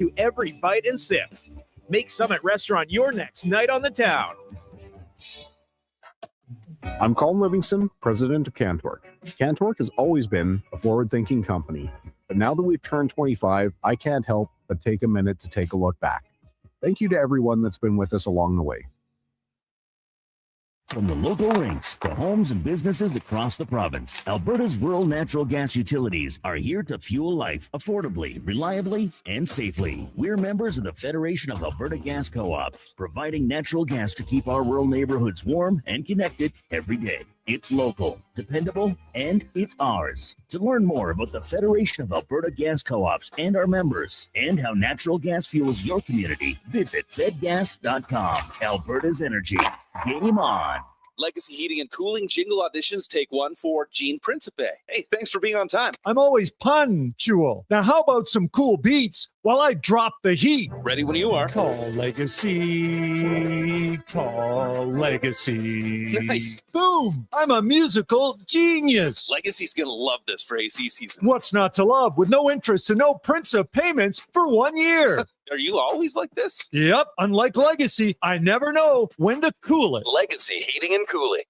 to every bite and sip. Make Summit Restaurant your next night on the town. I'm Colin Livingston, president of Cantork. Cantork has always been a forward-thinking company, but now that we've turned 25, I can't help but take a minute to take a look back. Thank you to everyone that's been with us along the way. From the local rinks to homes and businesses across the province, Alberta's rural natural gas utilities are here to fuel life affordably, reliably, and safely. We're members of the Federation of Alberta Gas Co-ops, providing natural gas to keep our rural neighborhoods warm and connected every day. It's local, dependable, and it's ours. To learn more about the Federation of Alberta Gas Co-ops and our members, and how natural gas fuels your community, visit fedgas.com. Alberta's energy. Game on. Legacy Heating and Cooling jingle auditions take one for Gene Principe. Hey, thanks for being on time. I'm always punctual. Now, how about some cool beats while I drop the heat? Ready when you are. Call Legacy. Call Legacy. Nice. Boom! I'm a musical genius. Legacy's going to love this for AC season. What's not to love with no interest and no Principe payments for 1 year? Are you always like this? Yep. Unlike Legacy, I never know when to cool it. Legacy Heating and Cooling.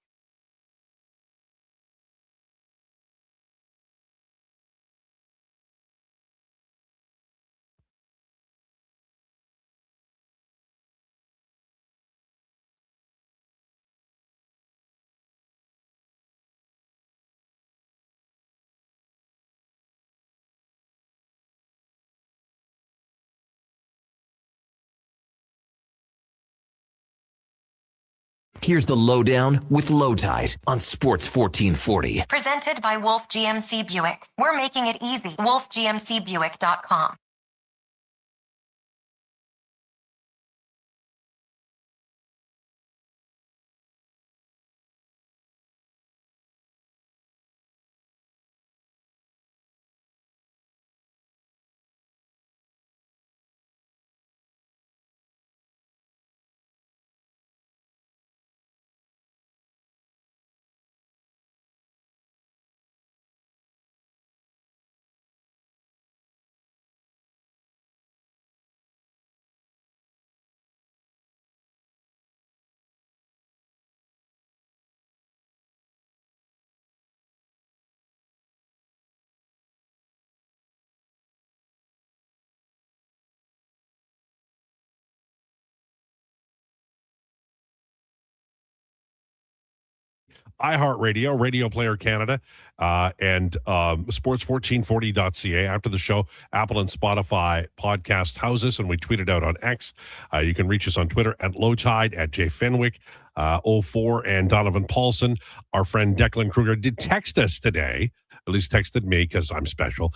Here's the Lowdown with Lowetide on Sports 1440. Presented by Wolf GMC Buick. We're making it easy. WolfGMCBuick.com. iHeartRadio, Radio Player Canada, and sports1440.ca. After the show, Apple and Spotify podcast houses, and we tweet it out on X. You can reach us on Twitter at Lowetide, at Jay Fenwick, 04, and Donovan Paulson. Our friend Declan Krueger did text us today, at least texted me because I'm special,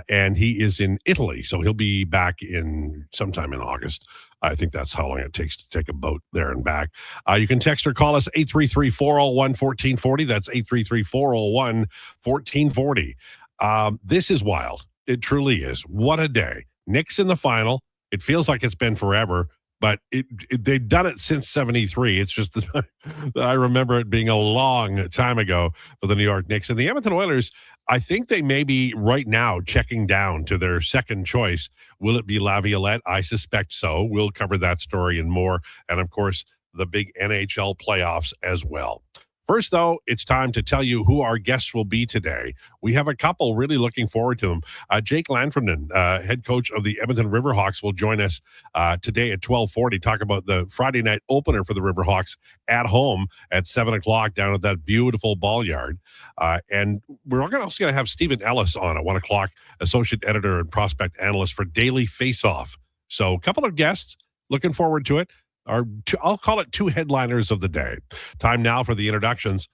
and he is in Italy, so he'll be back in sometime in August. I think that's how long it takes to take a boat there and back. You can text or call us 833-401-1440. That's 833-401-1440. This is wild. It truly is. What a day. Knicks in the final. It feels like it's been forever, but they've done it since 73. It's just that I remember it being a long time ago for the New York Knicks. And the Edmonton Oilers, I think they may be right now checking down to their second choice. Will it be Laviolette? I suspect so. We'll cover that story and more. And, of course, the big NHL playoffs as well. First, though, it's time to tell you who our guests will be today. We have a couple really looking forward to them. Jake Lanferman, head coach of the Edmonton Riverhawks, will join us today at 12:40, talk about the Friday night opener for the Riverhawks at home at 7 o'clock down at that beautiful ball yard. And we're also going to have Stephen Ellis on at 1 o'clock, associate editor and prospect analyst for Daily Faceoff. So a couple of guests, looking forward to it. I'll call it two headliners of the day. Time now for the introductions.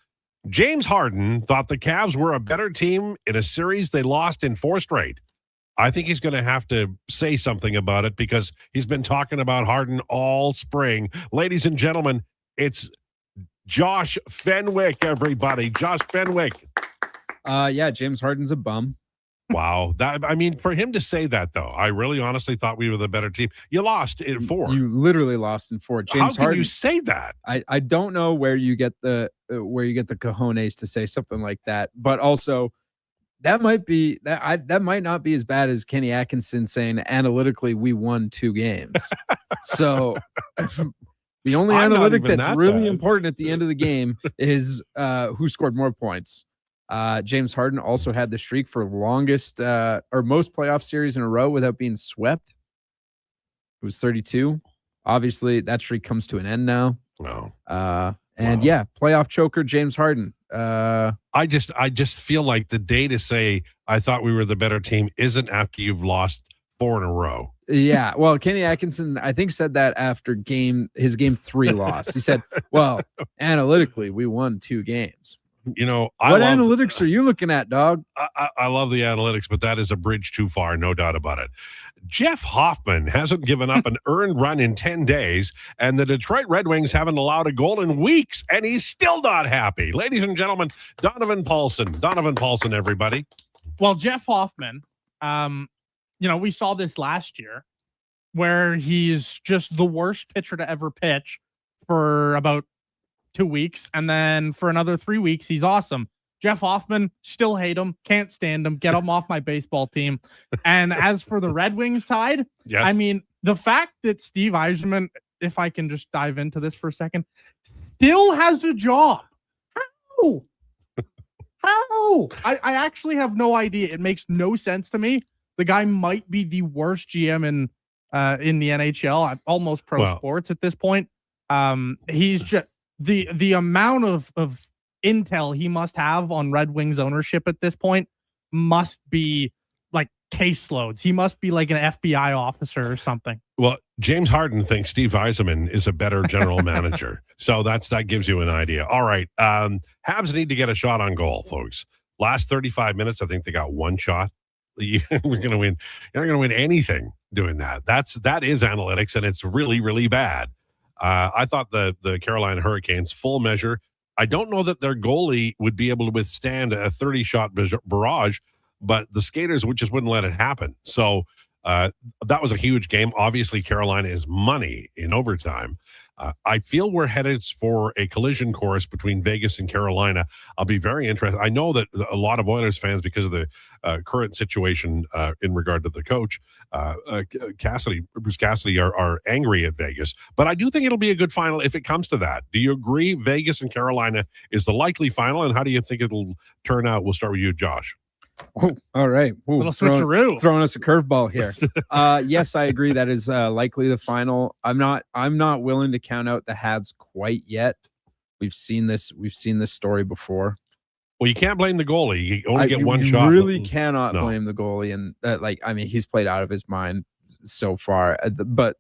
James Harden thought the Cavs were a better team in a series they lost in 4 straight. I think he's going to have to say something about it because he's been talking about Harden all spring. Ladies and gentlemen, it's Josh Fenwick, everybody. Josh Fenwick. Yeah, James Harden's a bum. Wow. For him to say that, though, I really honestly thought we were the better team. You lost in 4. You literally lost in 4. James How Harden, can you say that? I don't know where you get the cojones to say something like that. But also, That might be that might not be as bad as Kenny Atkinson saying analytically we won 2 games. So the only I'm not analytic even that's that really bad. important at the end of the game is who scored more points. James Harden also had the streak for longest or most playoff series in a row without being swept. It was 32. Obviously, that streak comes to an end now. No. And yeah, playoff choker James Harden. I just feel like the day to say I thought we were the better team isn't after you've lost 4 in a row. Yeah, well, Kenny Atkinson, I think, said that after his game 3 loss. He said, "Well, analytically, we won 2 games." You know, What analytics are you looking at, dog? I love the analytics, but that is a bridge too far, no doubt about it. Jeff Hoffman hasn't given up an earned run in 10 days, and the Detroit Red Wings haven't allowed a goal in weeks, and he's still not happy. Ladies and gentlemen, Donovan Paulson. Donovan Paulson, everybody. Well, Jeff Hoffman, we saw this last year where he's just the worst pitcher to ever pitch for about 2 weeks. And then for another 3 weeks, he's awesome. Jeff Hoffman, still hate him. Can't stand him. Get him off my baseball team. And as for the Red Wings Tide, Yes. I mean, the fact that Steve Yzerman, if I can just dive into this for a second, still has a job. How? How? I actually have no idea. It makes no sense to me. The guy might be the worst GM in the NHL, almost pro sports at this point. He's just the amount of intel he must have on Red Wings ownership at this point must be like caseloads. He must be like an FBI officer or something. Well, James Harden thinks Steve Yzerman is a better general manager. So that gives you an idea. All right. Habs need to get a shot on goal, folks. Last 35 minutes, I think they got 1 shot. We're going to win. You're not going to win anything doing that. That is analytics, and it's really, really bad. I thought the Carolina Hurricanes, full measure. I don't know that their goalie would be able to withstand a 30-shot barrage, but the skaters just wouldn't let it happen. So that was a huge game. Obviously, Carolina is money in overtime. I feel we're headed for a collision course between Vegas and Carolina. I'll be very interested. I know that a lot of Oilers fans, because of the current situation in regard to the coach, Bruce Cassidy, are angry at Vegas. But I do think it'll be a good final if it comes to that. Do you agree Vegas and Carolina is the likely final? And how do you think it'll turn out? We'll start with you, Josh. Oh, all right. Ooh, Little switcheroo. Throwing us a curveball here. Yes, I agree. That is likely the final. I'm not willing to count out the Habs quite yet. We've seen this story before. Well, you can't blame the goalie. You only get one shot. You really cannot blame the goalie. And he's played out of his mind so far. But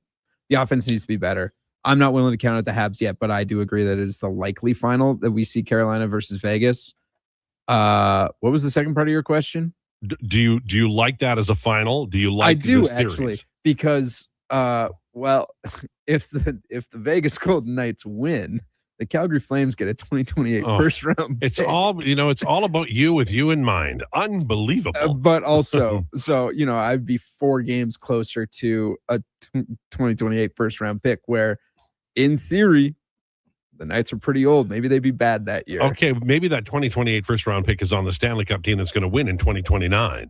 the offense needs to be better. I'm not willing to count out the Habs yet, but I do agree that it is the likely final that we see Carolina versus Vegas. What was the second part of your question? Do you like that as a final? Do you like? I do this actually, series? because if the Vegas Golden Knights win, the Calgary Flames get a 2028 first round pick. It's all about you with you in mind. Unbelievable. But also, so I'd be 4 games closer to a 2028 first round pick, where in theory the Knights are pretty old. Maybe they'd be bad that year. Okay, maybe that 2028 first round pick is on the Stanley Cup team that's going to win in 2029.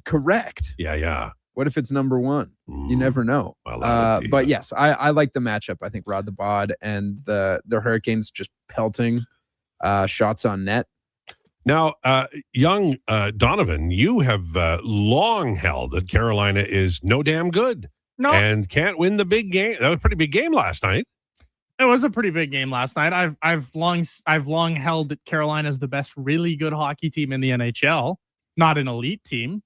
Correct. Yeah. What if it's number 1? You never know. Well, but yes, I like the matchup. I think Rod the Bod and the Hurricanes just pelting shots on net. Now, young Donovan, you have long held that Carolina is no damn good. No. And can't win the big game. That was a pretty big game last night. It was a pretty big game last night. I've long held that Carolina is the best really good hockey team in the NHL, not an elite team.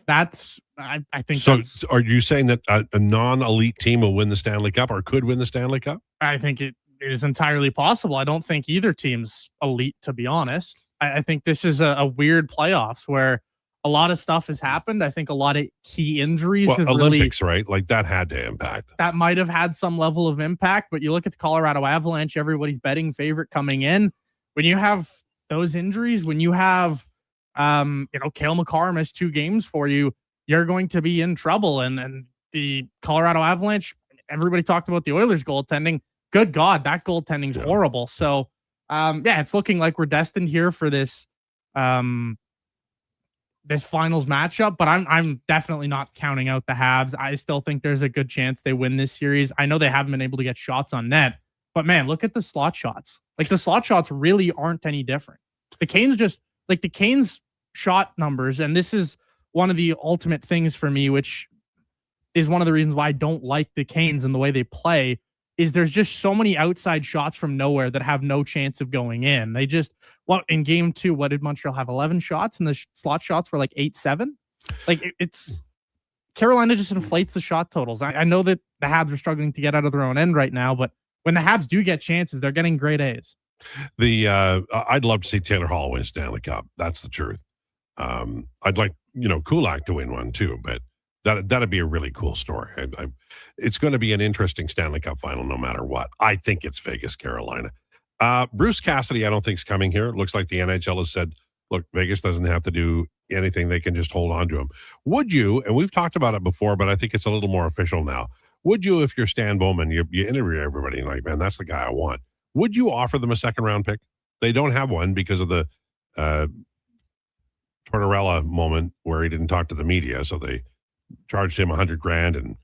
I think so. Are you saying that a non-elite team will win the Stanley Cup or could win the Stanley Cup? I think it is entirely possible. I don't think either team's elite, to be honest. I think this is a weird playoffs where a lot of stuff has happened. I think a lot of key injuries have Olympics, right? Like that had to impact. That might have had some level of impact, but you look at the Colorado Avalanche, everybody's betting favorite coming in. When you have those injuries, when you have Cale Makar missed 2 games for you, you're going to be in trouble. And the Colorado Avalanche, everybody talked about the Oilers goaltending. Good God, that goaltending's horrible. So, it's looking like we're destined here for this this finals matchup, but I'm definitely not counting out the Habs. I still think there's a good chance they win this series. I know they haven't been able to get shots on net, but man, look at the slot shots. Like the slot shots really aren't any different. The Canes shot numbers, and this is one of the ultimate things for me, which is one of the reasons why I don't like the Canes and the way they play, is there's just so many outside shots from nowhere that have no chance of going in. They just, in game 2, what did Montreal have? 11 shots, and the slot shots were like 8-7. Like it's Carolina just inflates the shot totals. I know that the Habs are struggling to get out of their own end right now, but when the Habs do get chances, they're getting grade A's. I'd love to see Taylor Hall win Stanley Cup. That's the truth. I'd like, Kulak to win one too, but that'd be a really cool story. It's going to be an interesting Stanley Cup final no matter what. I think it's Vegas, Carolina. Bruce Cassidy, I don't think is coming here. It looks like the NHL has said, look, Vegas doesn't have to do anything. They can just hold on to him. Would you, and we've talked about it before, but I think it's a little more official now. Would you, if you're Stan Bowman, you interview everybody and like, man, that's the guy I want. Would you offer them a second round pick? They don't have one because of the Tortorella moment where he didn't talk to the media. So they charged him $100,000 and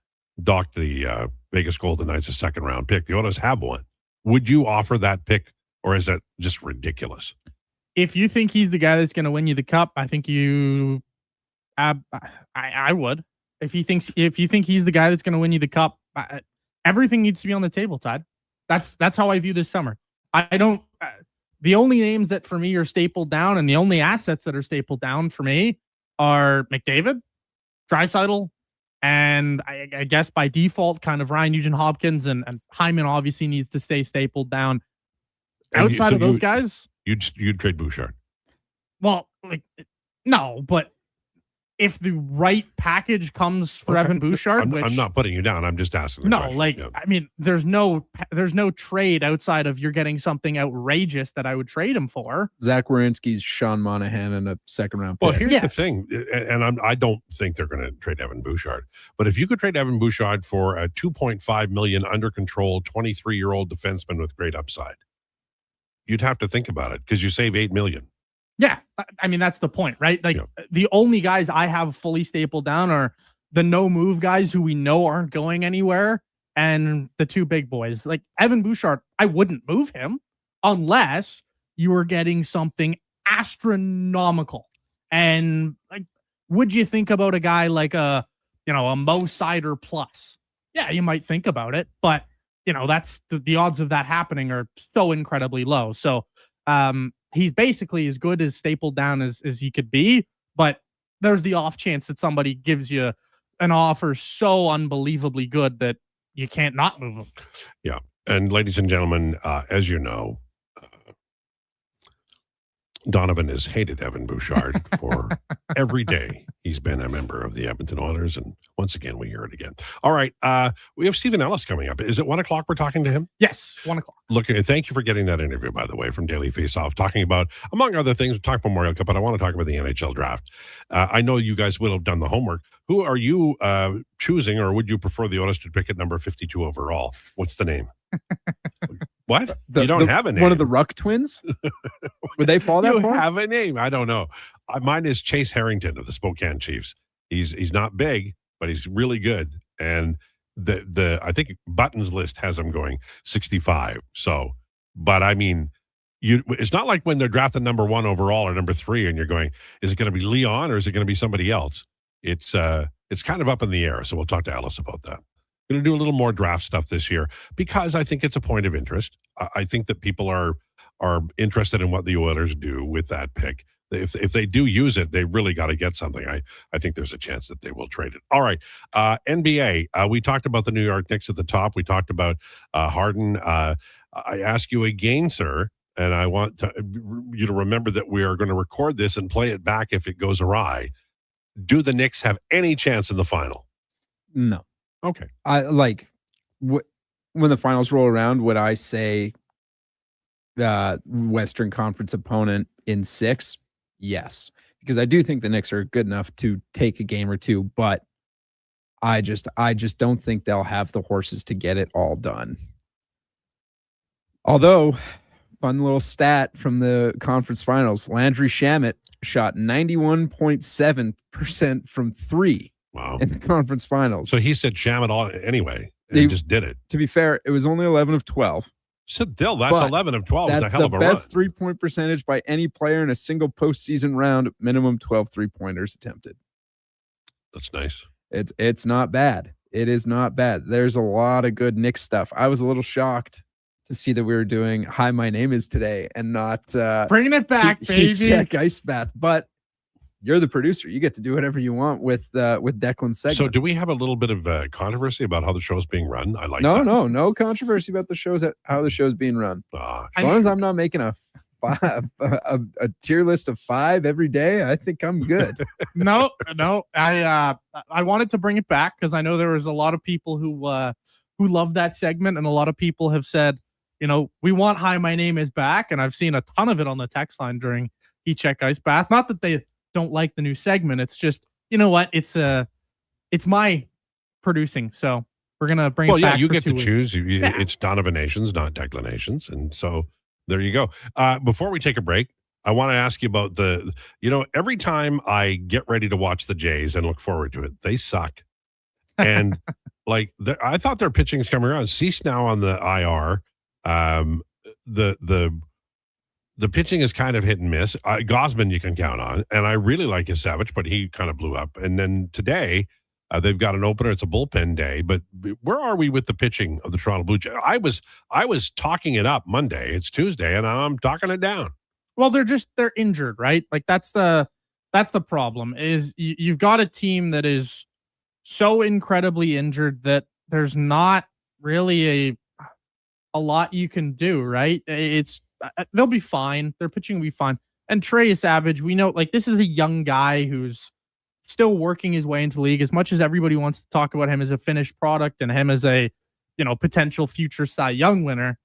docked the Vegas Golden Knights a second round pick. The Oilers have one. Would you offer that pick, or is that just ridiculous? If you think he's the guy that's going to win you the cup, I think you, I would. If you think he's the guy that's going to win you the cup, everything needs to be on the table, Todd. That's how I view this summer. I don't. The only names that for me are stapled down, and the only assets that are stapled down for me are McDavid, Draisaitl, and I guess by default, kind of Ryan Nugent-Hopkins and Hyman obviously needs to stay stapled down. Outside of those guys, you'd trade Bouchard. Well, no, but if the right package comes for Evan Bouchard, I'm not putting you down. I'm just asking. I mean, there's no trade outside of you're getting something outrageous that I would trade him for. Zach Werenski's Sean Monahan and a second round pick. Well, here's the thing, and I don't think they're going to trade Evan Bouchard. But if you could trade Evan Bouchard for a $2.5 million under control 23-year-old defenseman with great upside, you'd have to think about it because you save $8 million. Yeah, I mean, that's the point, right? Like, the only guys I have fully stapled down are the no-move guys who we know aren't going anywhere, and the two big boys. Like, Evan Bouchard, I wouldn't move him unless you were getting something astronomical. And, like, would you think about a guy like a Mo Sider plus? Yeah, you might think about it, but, that's the odds of that happening are so incredibly low. So, he's basically as good as stapled down as he could be, but there's the off chance that somebody gives you an offer so unbelievably good that you can't not move him. Yeah. And ladies and gentlemen, as you know, Donovan has hated Evan Bouchard for every day he's been a member of the Edmonton Oilers. And once again, we hear it again. All right. We have Stephen Ellis coming up. Is it 1 o'clock we're talking to him? Yes, 1 o'clock. Look, thank you for getting that interview, by the way, from Daily Faceoff, talking about, among other things, we talk Memorial Cup, but I want to talk about the NHL draft. I know you guys will have done the homework. Who are you choosing, or would you prefer the Oilers to pick at number 52 overall? What's the name? What? You don't have a name. One of the Ruck twins? Would they fall that you far? You have a name. I don't know. Mine is Chase Harrington of the Spokane Chiefs. He's not big, but he's really good. And the I think Button's list has him going 65. So, but I mean, it's not like when they're drafted number 1 overall or number 3 and you're going, is it going to be Leon or is it going to be somebody else? It's kind of up in the air. So we'll talk to Alice about that. Going to do a little more draft stuff this year because I think it's a point of interest. I think that people are interested in what the Oilers do with that pick. If they do use it, they really got to get something. I think there's a chance that they will trade it. All right. NBA. We talked about the New York Knicks at the top. We talked about Harden. I ask you again, sir, and I want you to remember that we are going to record this and play it back if it goes awry. Do the Knicks have any chance in the final? No. Okay. When the finals roll around, would I say Western Conference opponent in 6? Yes, because I do think the Knicks are good enough to take a game or two, but I just don't think they'll have the horses to get it all done. Although, fun little stat from the conference finals, Landry Shamet shot 91.7% from 3 Wow. in the conference finals. So he said sham it all anyway. And he just did it. To be fair, it was only 11 of 12. Still, that's 11 of 12. That's Is a hell of a the best run. 3-point percentage by any player in a single postseason round. Minimum 12 3-pointers attempted. That's nice. It's not bad. It is not bad. There's a lot of good Knicks stuff. I was a little shocked to see that we were doing "Hi, my name is" today and not bringing it back, baby. Check ice bath. But you're the producer. You get to do whatever you want with Declan's segment. So, do we have a little bit of controversy about how the show is being run? I like no, that. no controversy about how the show's being run. As long as I'm not making a tier list of 5 every day, I think I'm good. No. I wanted to bring it back because I know there was a lot of people who love that segment, and a lot of people have said, we want "Hi, my name is" back, and I've seen a ton of it on the text line during Heat Check Ice Bath. Not that they don't like the new segment. It's just, you know what? It's my producing, so we're gonna bring it back. Well, yeah, you get to 2 weeks. choose. It's Donovanations, not Declanations, and so there you go. Before we take a break, I want to ask you about every time I get ready to watch the Jays and look forward to it, they suck. And I thought their pitching is coming around. Cease now on the IR. The pitching is kind of hit and miss. Gosman you can count on, and I really like Savage, but he kind of blew up. And then today, they've got an opener. It's a bullpen day. But where are we with the pitching of the Toronto Blue Jays? I was talking it up Monday. It's Tuesday, and I'm talking it down. Well, they're injured, right? Like that's the problem. Is you've got a team that is so incredibly injured that there's not really a lot you can do, right? They'll be fine. Their pitching will be fine. And Trey Savage, we know, this is a young guy who's still working his way into the league. As much as everybody wants to talk about him as a finished product and him as a, potential future Cy Young winner,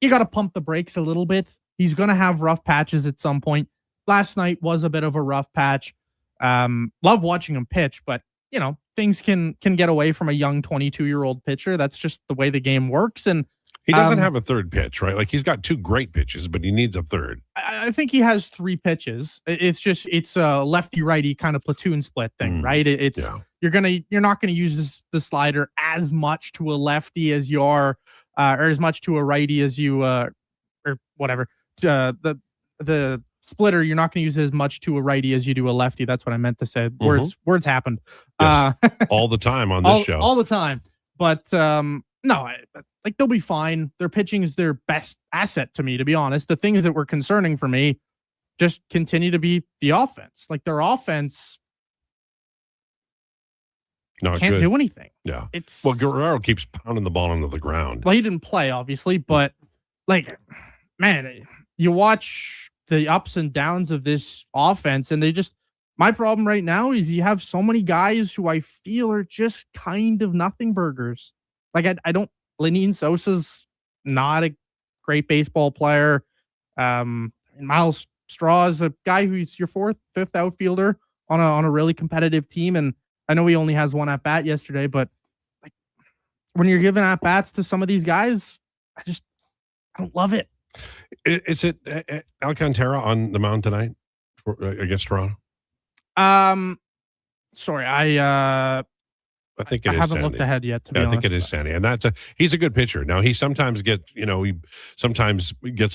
you got to pump the brakes a little bit. He's going to have rough patches at some point. Last night was a bit of a rough patch. Love watching him pitch, but things can get away from a young 22-year-old pitcher. That's just the way the game works. And he doesn't have a third pitch, right? He's got 2 great pitches, but he needs a third. I think he has 3 pitches. It's a lefty righty kind of platoon split thing, right? You're not gonna use the slider as much to a lefty as you are, or as much to a righty as you or whatever. The splitter, you're not gonna use it as much to a righty as you do a lefty. That's what I meant to say. Words happened. Yes. All the time on this show. All the time. But no, they'll be fine. Their pitching is their best asset to me, to be honest. The things that were concerning for me just continue to be the offense. Their offense can't do anything. Yeah. Guerrero keeps pounding the ball into the ground. Well, he didn't play, obviously, but man, you watch the ups and downs of this offense, and my problem right now is you have so many guys who I feel are just kind of nothing burgers. I don't. Lenine Sosa's not a great baseball player. Miles Straw's a guy who's your 4th, 5th outfielder on a really competitive team, and I know he only has 1 at bat yesterday, but when you're giving at bats to some of these guys, I don't love it. Is it Alcantara on the mound tonight against Toronto? Sorry, I think it is. I haven't looked ahead yet. To be honest, I think it is Sandy, and he's a good pitcher. Now he sometimes gets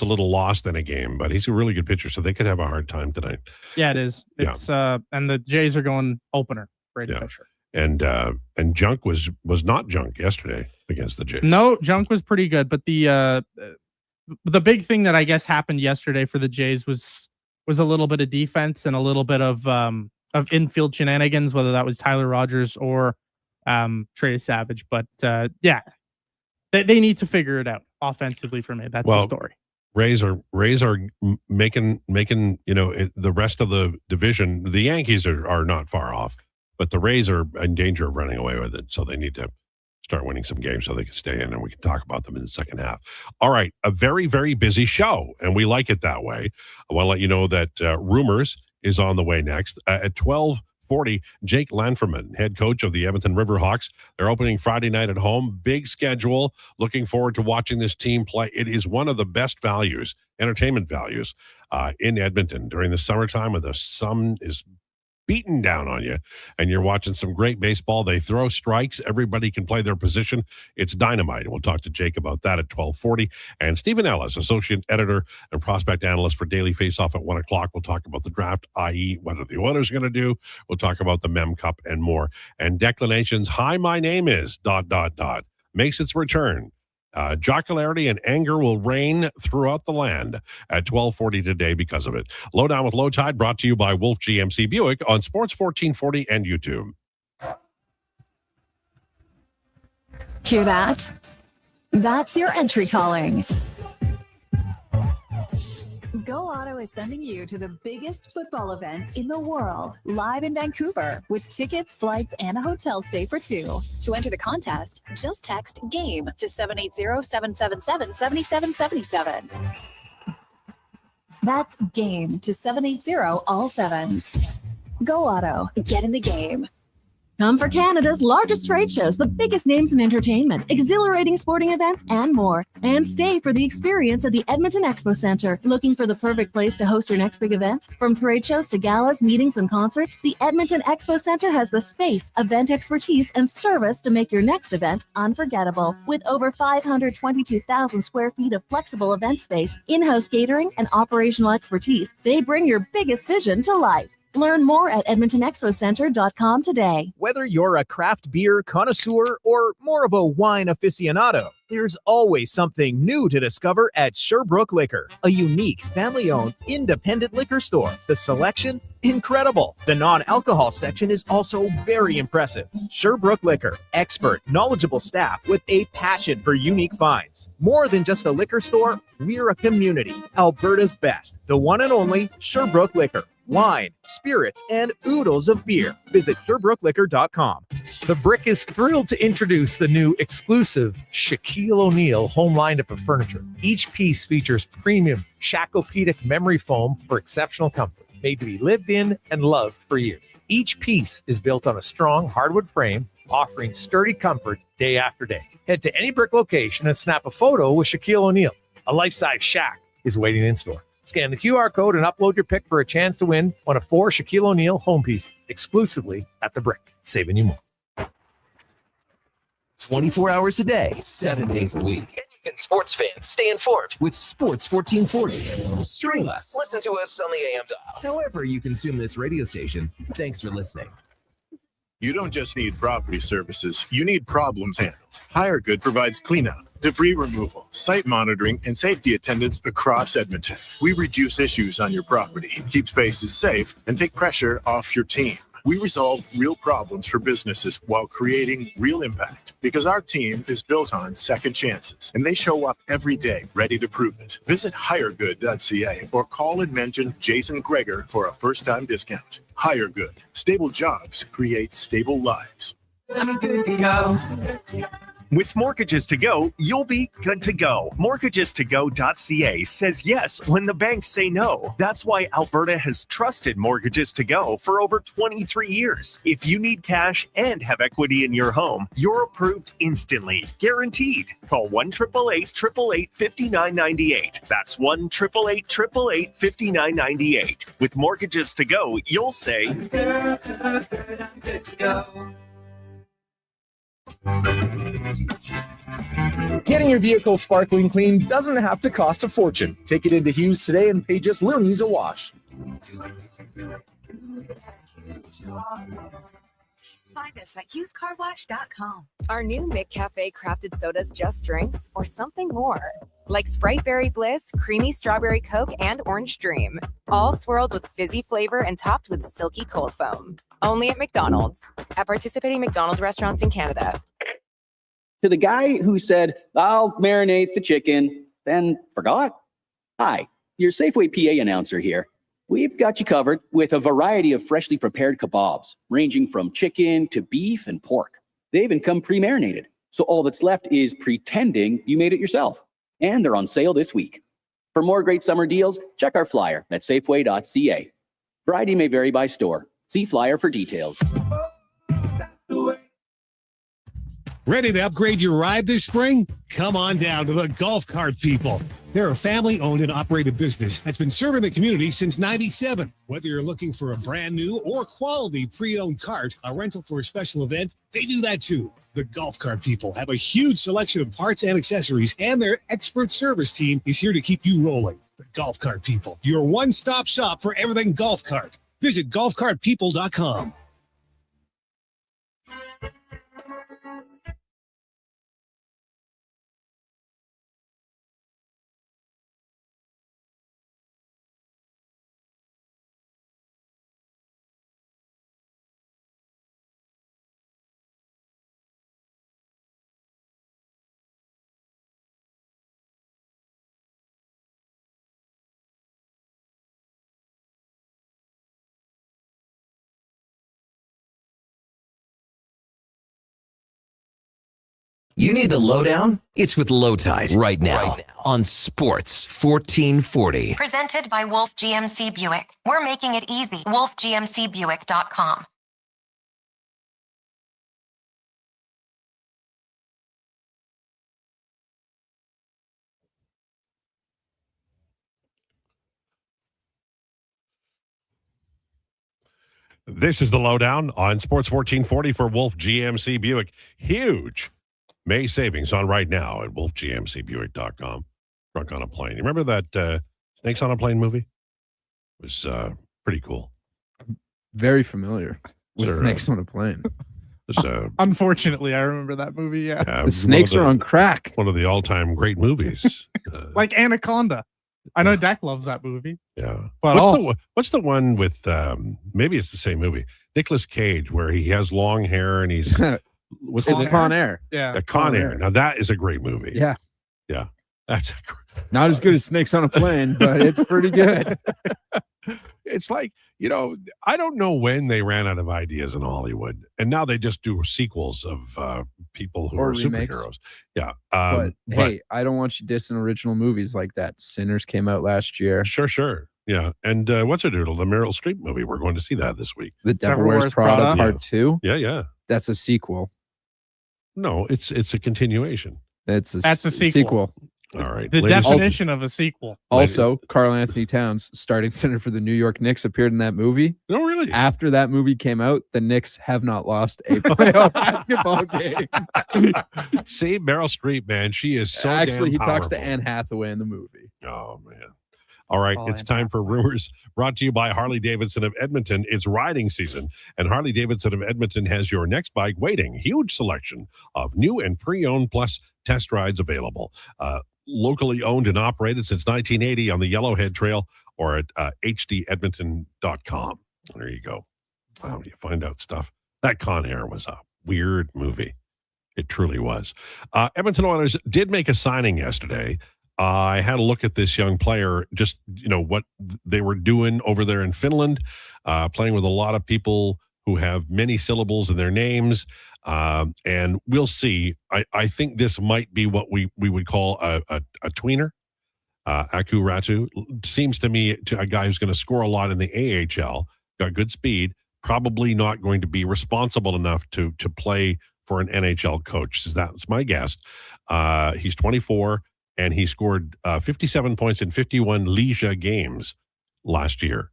a little lost in a game, but he's a really good pitcher. So they could have a hard time tonight. Yeah, it is. It's and the Jays are going opener. Great pitcher. And Junk was not Junk yesterday against the Jays. No, Junk was pretty good, but the big thing that I guess happened yesterday for the Jays was a little bit of defense and a little bit of infield shenanigans, whether that was Tyler Rogers or Trey Savage, but they need to figure it out offensively for me. That's the story. Rays are making the rest of the division. The Yankees are not far off, but the Rays are in danger of running away with it. So they need to start winning some games so they can stay in, and we can talk about them in the second half. All right, a very, very busy show, and we like it that way. I want to let you know that Rumors is on the way next at 12:40. Jake Lanferman, head coach of the Edmonton Riverhawks. They're opening Friday night at home. Big schedule. Looking forward to watching this team play. It is one of the best values, entertainment values, in Edmonton during the summertime when the sun is beating down on you and you're watching some great baseball. They throw strikes. Everybody can play their position. It's dynamite. And we'll talk to Jake about that at 12:40. And Stephen Ellis, associate editor and prospect analyst for Daily Faceoff at 1 o'clock. We'll talk about the draft, i.e. what are the Oilers going to do. We'll talk about the Mem Cup and more. And Declanation's Hi, My Name Is ... makes its return. Jocularity and anger will reign throughout the land at 12:40 today because of it. Lowdown with Lowetide brought to you by Wolf GMC Buick on Sports 1440 and YouTube. Hear that? That's your entry calling. Go Auto is sending you to the biggest football event in the world, live in Vancouver, with tickets, flights, and a hotel stay for two. To enter the contest, just text GAME to 780-777-7777. That's GAME to 780 all sevens. Go Auto, get in the game. Come for Canada's largest trade shows, the biggest names in entertainment, exhilarating sporting events, and more. And stay for the experience at the Edmonton Expo Centre. Looking for the perfect place to host your next big event? From trade shows to galas, meetings, and concerts, the Edmonton Expo Centre has the space, event expertise, and service to make your next event unforgettable. With over 522,000 square feet of flexible event space, in-house catering, and operational expertise, they bring your biggest vision to life. Learn more at EdmontonExpoCenter.com today. Whether you're a craft beer connoisseur or more of a wine aficionado, there's always something new to discover at Sherbrooke Liquor, a unique, family-owned, independent liquor store. The selection? Incredible. The non-alcohol section is also very impressive. Sherbrooke Liquor, expert, knowledgeable staff with a passion for unique finds. More than just a liquor store, we're a community. Alberta's best, the one and only Sherbrooke Liquor. Wine, spirits, and oodles of beer. Visit SherbrookeLiquor.com. The Brick is thrilled to introduce the new exclusive Shaquille O'Neal home lineup of furniture. Each piece features premium Shacopedic memory foam for exceptional comfort, made to be lived in and loved for years. Each piece is built on a strong hardwood frame, offering sturdy comfort day after day. Head to any Brick location and snap a photo with Shaquille O'Neal. A life-size Shaq is waiting in store. Scan the QR code and upload your pick for a chance to win one of 4 Shaquille O'Neal home pieces exclusively at The Brick, saving you more. 24 hours a day, 7 days a week. Edmonton sports fans, stay informed with Sports 1440. Stream us. Listen to us on the AM dial. However you consume this radio station, thanks for listening. You don't just need property services, you need problems handled. HireGood provides cleanup, debris removal, site monitoring, and safety attendance across Edmonton. We reduce issues on your property, keep spaces safe, and take pressure off your team. We resolve real problems for businesses while creating real impact because our team is built on second chances and they show up every day ready to prove it. Visit hiregood.ca or call and mention Jason Krueger for a first-time discount. HireGood. Stable jobs create stable lives. I'm good to go. With Mortgages to Go, you'll be good to go. MortgagesToGo.ca says yes when the banks say no. That's why Alberta has trusted Mortgages to Go for over 23 years. If you need cash and have equity in your home, you're approved instantly, guaranteed. Call 1-888-888-5998. That's 1-888-888-5998. With Mortgages to Go, you'll say, I'm good to go. Getting your vehicle sparkling clean doesn't have to cost a fortune. Take it into Hughes today and pay just loonies a wash. Find us at HughesCarWash.com. Our new McCafe crafted sodas just drinks or something more. Like Sprite Berry Bliss, Creamy Strawberry Coke, and Orange Dream. All swirled with fizzy flavor and topped with silky cold foam. Only at McDonald's. At participating McDonald's restaurants in Canada. To the guy who said, I'll marinate the chicken, then forgot. Hi, your Safeway PA announcer here. We've got you covered with a variety of freshly prepared kebabs, ranging from chicken to beef and pork. They even come pre-marinated, so all that's left is pretending you made it yourself. And they're on sale this week. For more great summer deals, check our flyer at Safeway.ca. Variety may vary by store. See flyer for details. Ready to upgrade your ride this spring? Come on down to the Golf Cart People. They're a family-owned and operated business that's been serving the community since '97. Whether you're looking for a brand new or quality pre-owned cart, a rental for a special event, they do that too. The Golf Cart People have a huge selection of parts and accessories, and their expert service team is here to keep you rolling. The Golf Cart People, your one-stop shop for everything golf cart. Visit golfcartpeople.com. You need the lowdown? It's with Lowetide right now on Sports 1440. Presented by Wolf GMC Buick. We're making it easy. WolfGMCBuick.com. This is the Lowdown on Sports 1440 for Wolf GMC Buick. Huge May savings on right now at wolfgmcbuick.com. Drunk on a Plane. You remember that Snakes on a Plane movie? It was pretty cool. Very familiar with Snakes on a Plane. Unfortunately, I remember that movie. Yeah, the snakes are on crack. One of the all-time great movies. Like Anaconda. I know Dak loves that movie. Yeah. But what's the one with, maybe it's the same movie, Nicolas Cage, where he has long hair and he's... It's Con Air. Yeah. Con Air. Now, that is a great movie. Yeah. Yeah. That's not as good as Snakes on a Plane, but it's pretty good. It's like, I don't know when they ran out of ideas in Hollywood, and now they just do sequels of people who Or are remakes. superheroes. Yeah. But hey, I don't want you dissing original movies like that. Sinners came out last year. Sure. Yeah. And what's a doodle? The Meryl Streep movie. We're going to see that this week. The Devil Wears Prada Part 2. Yeah. That's a sequel. No, it's a continuation. That's a sequel. All right. The definition of a sequel. Also, Karl Anthony Towns, starting center for the New York Knicks, appeared in that movie. Oh, really? After that movie came out, the Knicks have not lost a playoff basketball game. See, Meryl Streep, man, she is so Actually, he damn talks to powerful. Anne Hathaway in the movie. Oh, man. All right, it's time for Rumors, brought to you by Harley-Davidson of Edmonton. It's riding season, and Harley-Davidson of Edmonton has your next bike waiting. Huge selection of new and pre-owned plus test rides available. Locally owned and operated since 1980 on the Yellowhead Trail or at hdedmonton.com. There you go. Wow, you find out stuff. That Con Air was a weird movie. It truly was. Edmonton Oilers did make a signing yesterday. I had a look at this young player, just, what they were doing over there in Finland, playing with a lot of people who have many syllables in their names. And we'll see. I think this might be what we would call a tweener. Aku Ratu seems to me to a guy who's going to score a lot in the AHL, got good speed, probably not going to be responsible enough to play for an NHL coach. That's my guess. He's 24. And he scored 57 points in 51 Liga games last year.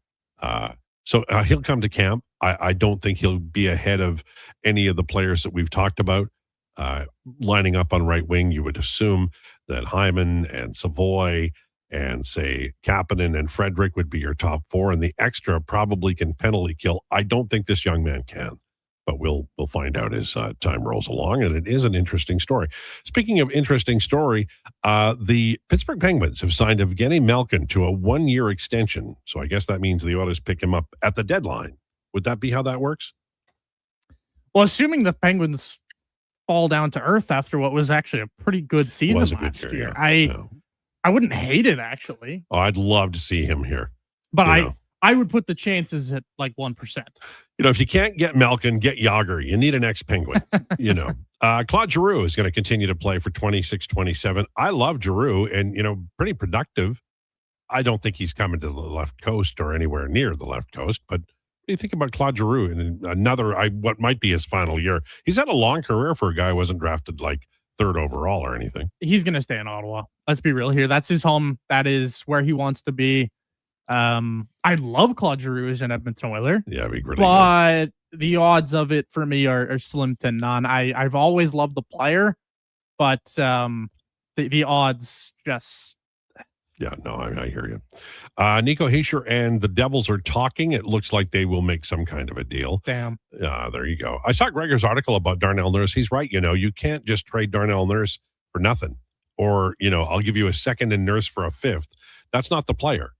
So he'll come to camp. I don't think he'll be ahead of any of the players that we've talked about. Lining up on right wing, you would assume that Hyman and Savoy and, say, Kapanen and Frederick would be your top four, and the extra probably can penalty kill. I don't think this young man can. But we'll find out as time rolls along, and it is an interesting story. Speaking of interesting story, the Pittsburgh Penguins have signed Evgeny Malkin to a one-year extension. So I guess that means the Oilers pick him up at the deadline. Would that be how that works? Well, assuming the Penguins fall down to earth after what was actually a pretty good season last year, I wouldn't hate it, actually. Oh, I'd love to see him here. But I would put the chances at like 1%. If you can't get Malkin, get Yager. You need an ex-Penguin, Claude Giroux is going to continue to play for 26-27. I love Giroux and, pretty productive. I don't think he's coming to the left coast or anywhere near the left coast, but do you think about Claude Giroux in another, what might be his final year? He's had a long career for a guy who wasn't drafted like third overall or anything. He's going to stay in Ottawa. Let's be real here. That's his home. That is where he wants to be. I love Claude Giroux as an Edmonton Oiler. Yeah, it'd be really but the odds of it for me are slim to none. I've always loved the player, but the odds just... Yeah, no, I hear you. Nico Hischier and the Devils are talking. It looks like they will make some kind of a deal. Damn. There you go. I saw Gregor's article about Darnell Nurse. He's right. You can't just trade Darnell Nurse for nothing. Or, I'll give you a second and Nurse for a fifth. That's not the player.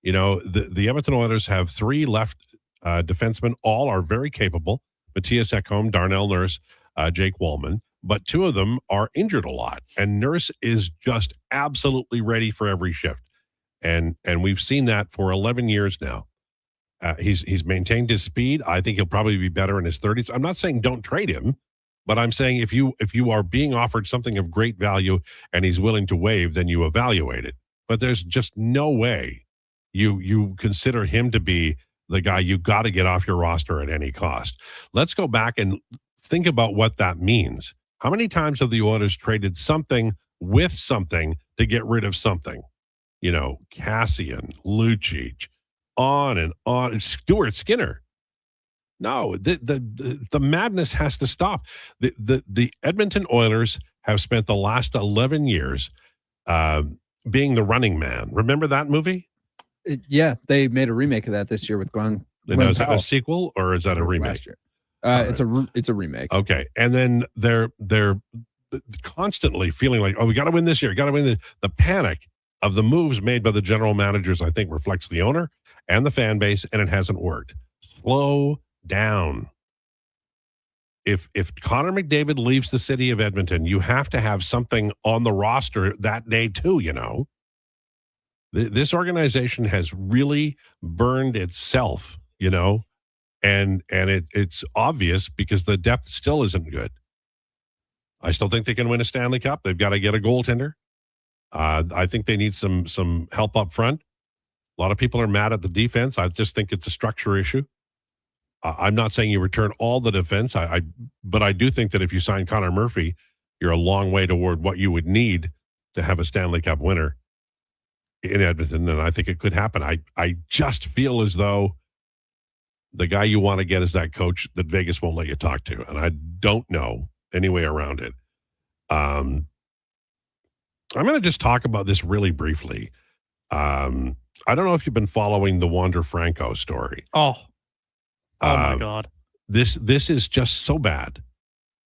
The Edmonton Oilers have 3 left defensemen. All are very capable. Matthias Ekholm, Darnell Nurse, Jake Wallman. But 2 of them are injured a lot. And Nurse is just absolutely ready for every shift. And we've seen that for 11 years now. He's maintained his speed. I think he'll probably be better in his 30s. I'm not saying don't trade him, but I'm saying if you are being offered something of great value and he's willing to waive, then you evaluate it. But there's just no way you consider him to be the guy you got to get off your roster at any cost. Let's go back and think about what that means. How many times have the Oilers traded something with something to get rid of something? Cassian, Lucic, on and on. Stuart Skinner. No, the madness has to stop. The Edmonton Oilers have spent the last 11 years being the running man. Remember that movie? Yeah, they made a remake of that this year with Glenn. Is that a sequel or is that a remake? It's a remake. Okay, and then they're constantly feeling like, oh, we got to win this year. Got to win the panic of the moves made by the general managers. I think reflects the owner and the fan base, and it hasn't worked. Slow down. If Connor McDavid leaves the city of Edmonton, you have to have something on the roster that day too. This organization has really burned itself. And it's obvious because the depth still isn't good. I still think they can win a Stanley Cup. They've got to get a goaltender. I think they need some help up front. A lot of people are mad at the defense. I just think it's a structure issue. I'm not saying you return all the defense, but I do think that if you sign Connor Murphy, you're a long way toward what you would need to have a Stanley Cup winner in Edmonton, and I think it could happen. I just feel as though the guy you want to get is that coach that Vegas won't let you talk to. And I don't know any way around it. I'm going to just talk about this really briefly. I don't know if you've been following the Wander Franco story. Oh my God. This is just so bad.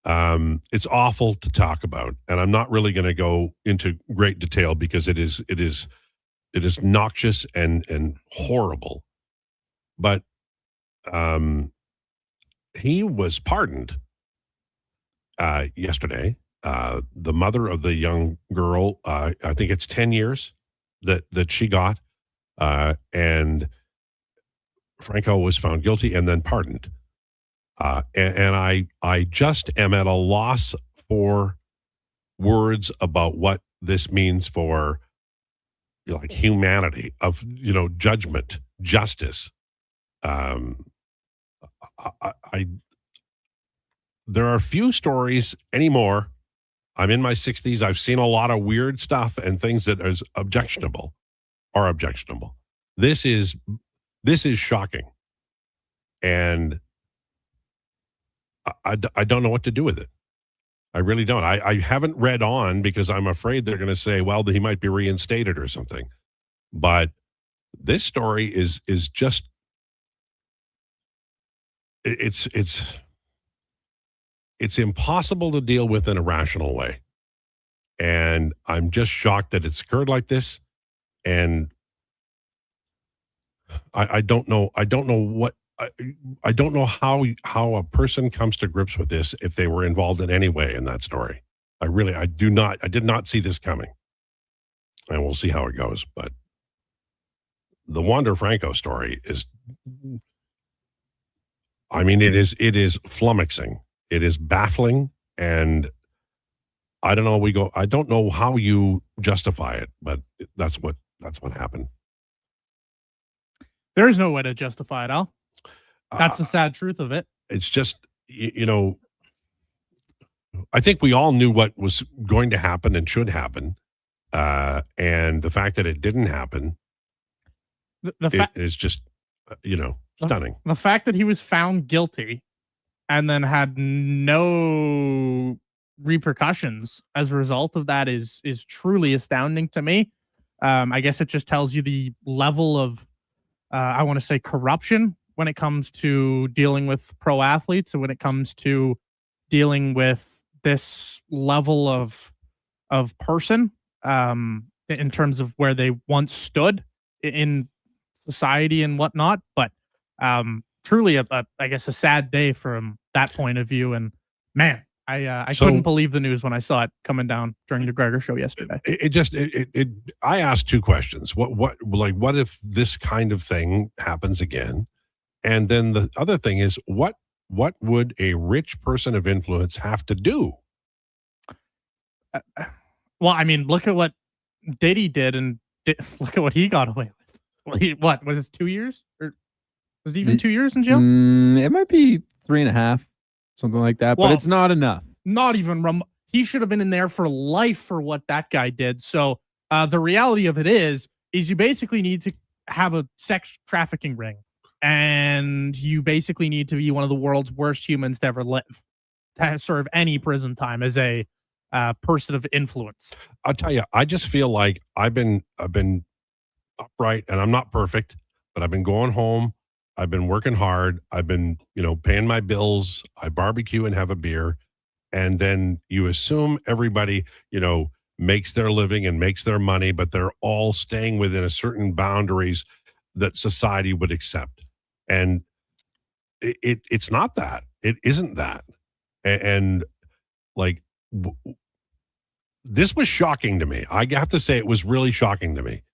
It's awful to talk about. And I'm not really going to go into great detail because it is noxious and horrible. But he was pardoned yesterday. The mother of the young girl, I think it's 10 years that she got, and Franco was found guilty and then pardoned. And I just am at a loss for words about what this means for humanity, of judgment, justice. There are few stories anymore. I'm in my 60s. I've seen a lot of weird stuff and things that are objectionable. This is shocking. And I don't know what to do with it. I really don't. I haven't read on because I'm afraid they're going to say, well, he might be reinstated or something. But this story is just, it's impossible to deal with in a rational way. And I'm just shocked that it's occurred like this. And I don't know how a person comes to grips with this if they were involved in any way in that story. I did not see this coming. And we'll see how it goes. But the Wander Franco story is, it is flummoxing. It is baffling. And I don't know how you justify it, but that's what happened. There's no way to justify it, Al. That's the sad truth of it. It's just, I think we all knew what was going to happen and should happen. And the fact that it didn't happen is just, stunning. The fact that he was found guilty and then had no repercussions as a result of that is truly astounding to me. I guess it just tells you the level of, I want to say, corruption when it comes to dealing with pro athletes and when it comes to dealing with this level of person in terms of where they once stood in society and whatnot. But truly, I guess, a sad day from that point of view. And man, I couldn't believe the news when I saw it coming down during the Krueger show yesterday. I asked two questions. What if this kind of thing happens again? And then the other thing is, what would a rich person of influence have to do? Well, I mean, look at what Diddy did, and look at what he got away with. What was it, 2 years? Or was it even 2 years in jail? It might be 3.5, something like that, but it's not enough. Not even. He should have been in there for life for what that guy did. So the reality of it is you basically need to have a sex trafficking ring, and you basically need to be one of the world's worst humans to ever live to serve any prison time as a person of influence. I'll tell you, I just feel like I've been upright, and I'm not perfect, but I've been going home. I've been working hard. I've been, paying my bills. I barbecue and have a beer. And then you assume everybody, makes their living and makes their money, but they're all staying within a certain boundaries that society would accept. And it's not that. It isn't that. And this was shocking to me. I have to say it was really shocking to me.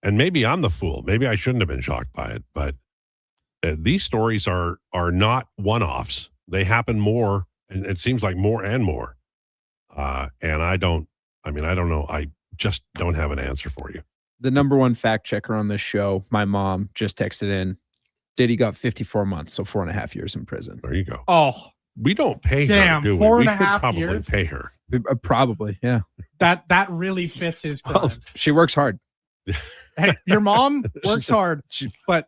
And maybe I'm the fool. Maybe I shouldn't have been shocked by it. But these stories are not one-offs. They happen more, and it seems like more and more. And I don't know. I just don't have an answer for you. The number one fact checker on this show, my mom, just texted in, Diddy got 54 months, so 4.5 years in prison. There you go. Oh, we don't pay her, do we? 4.5 We should probably years? pay her. Probably, yeah. That really fits his crime. Well, she works hard. Hey, your mom works hard, but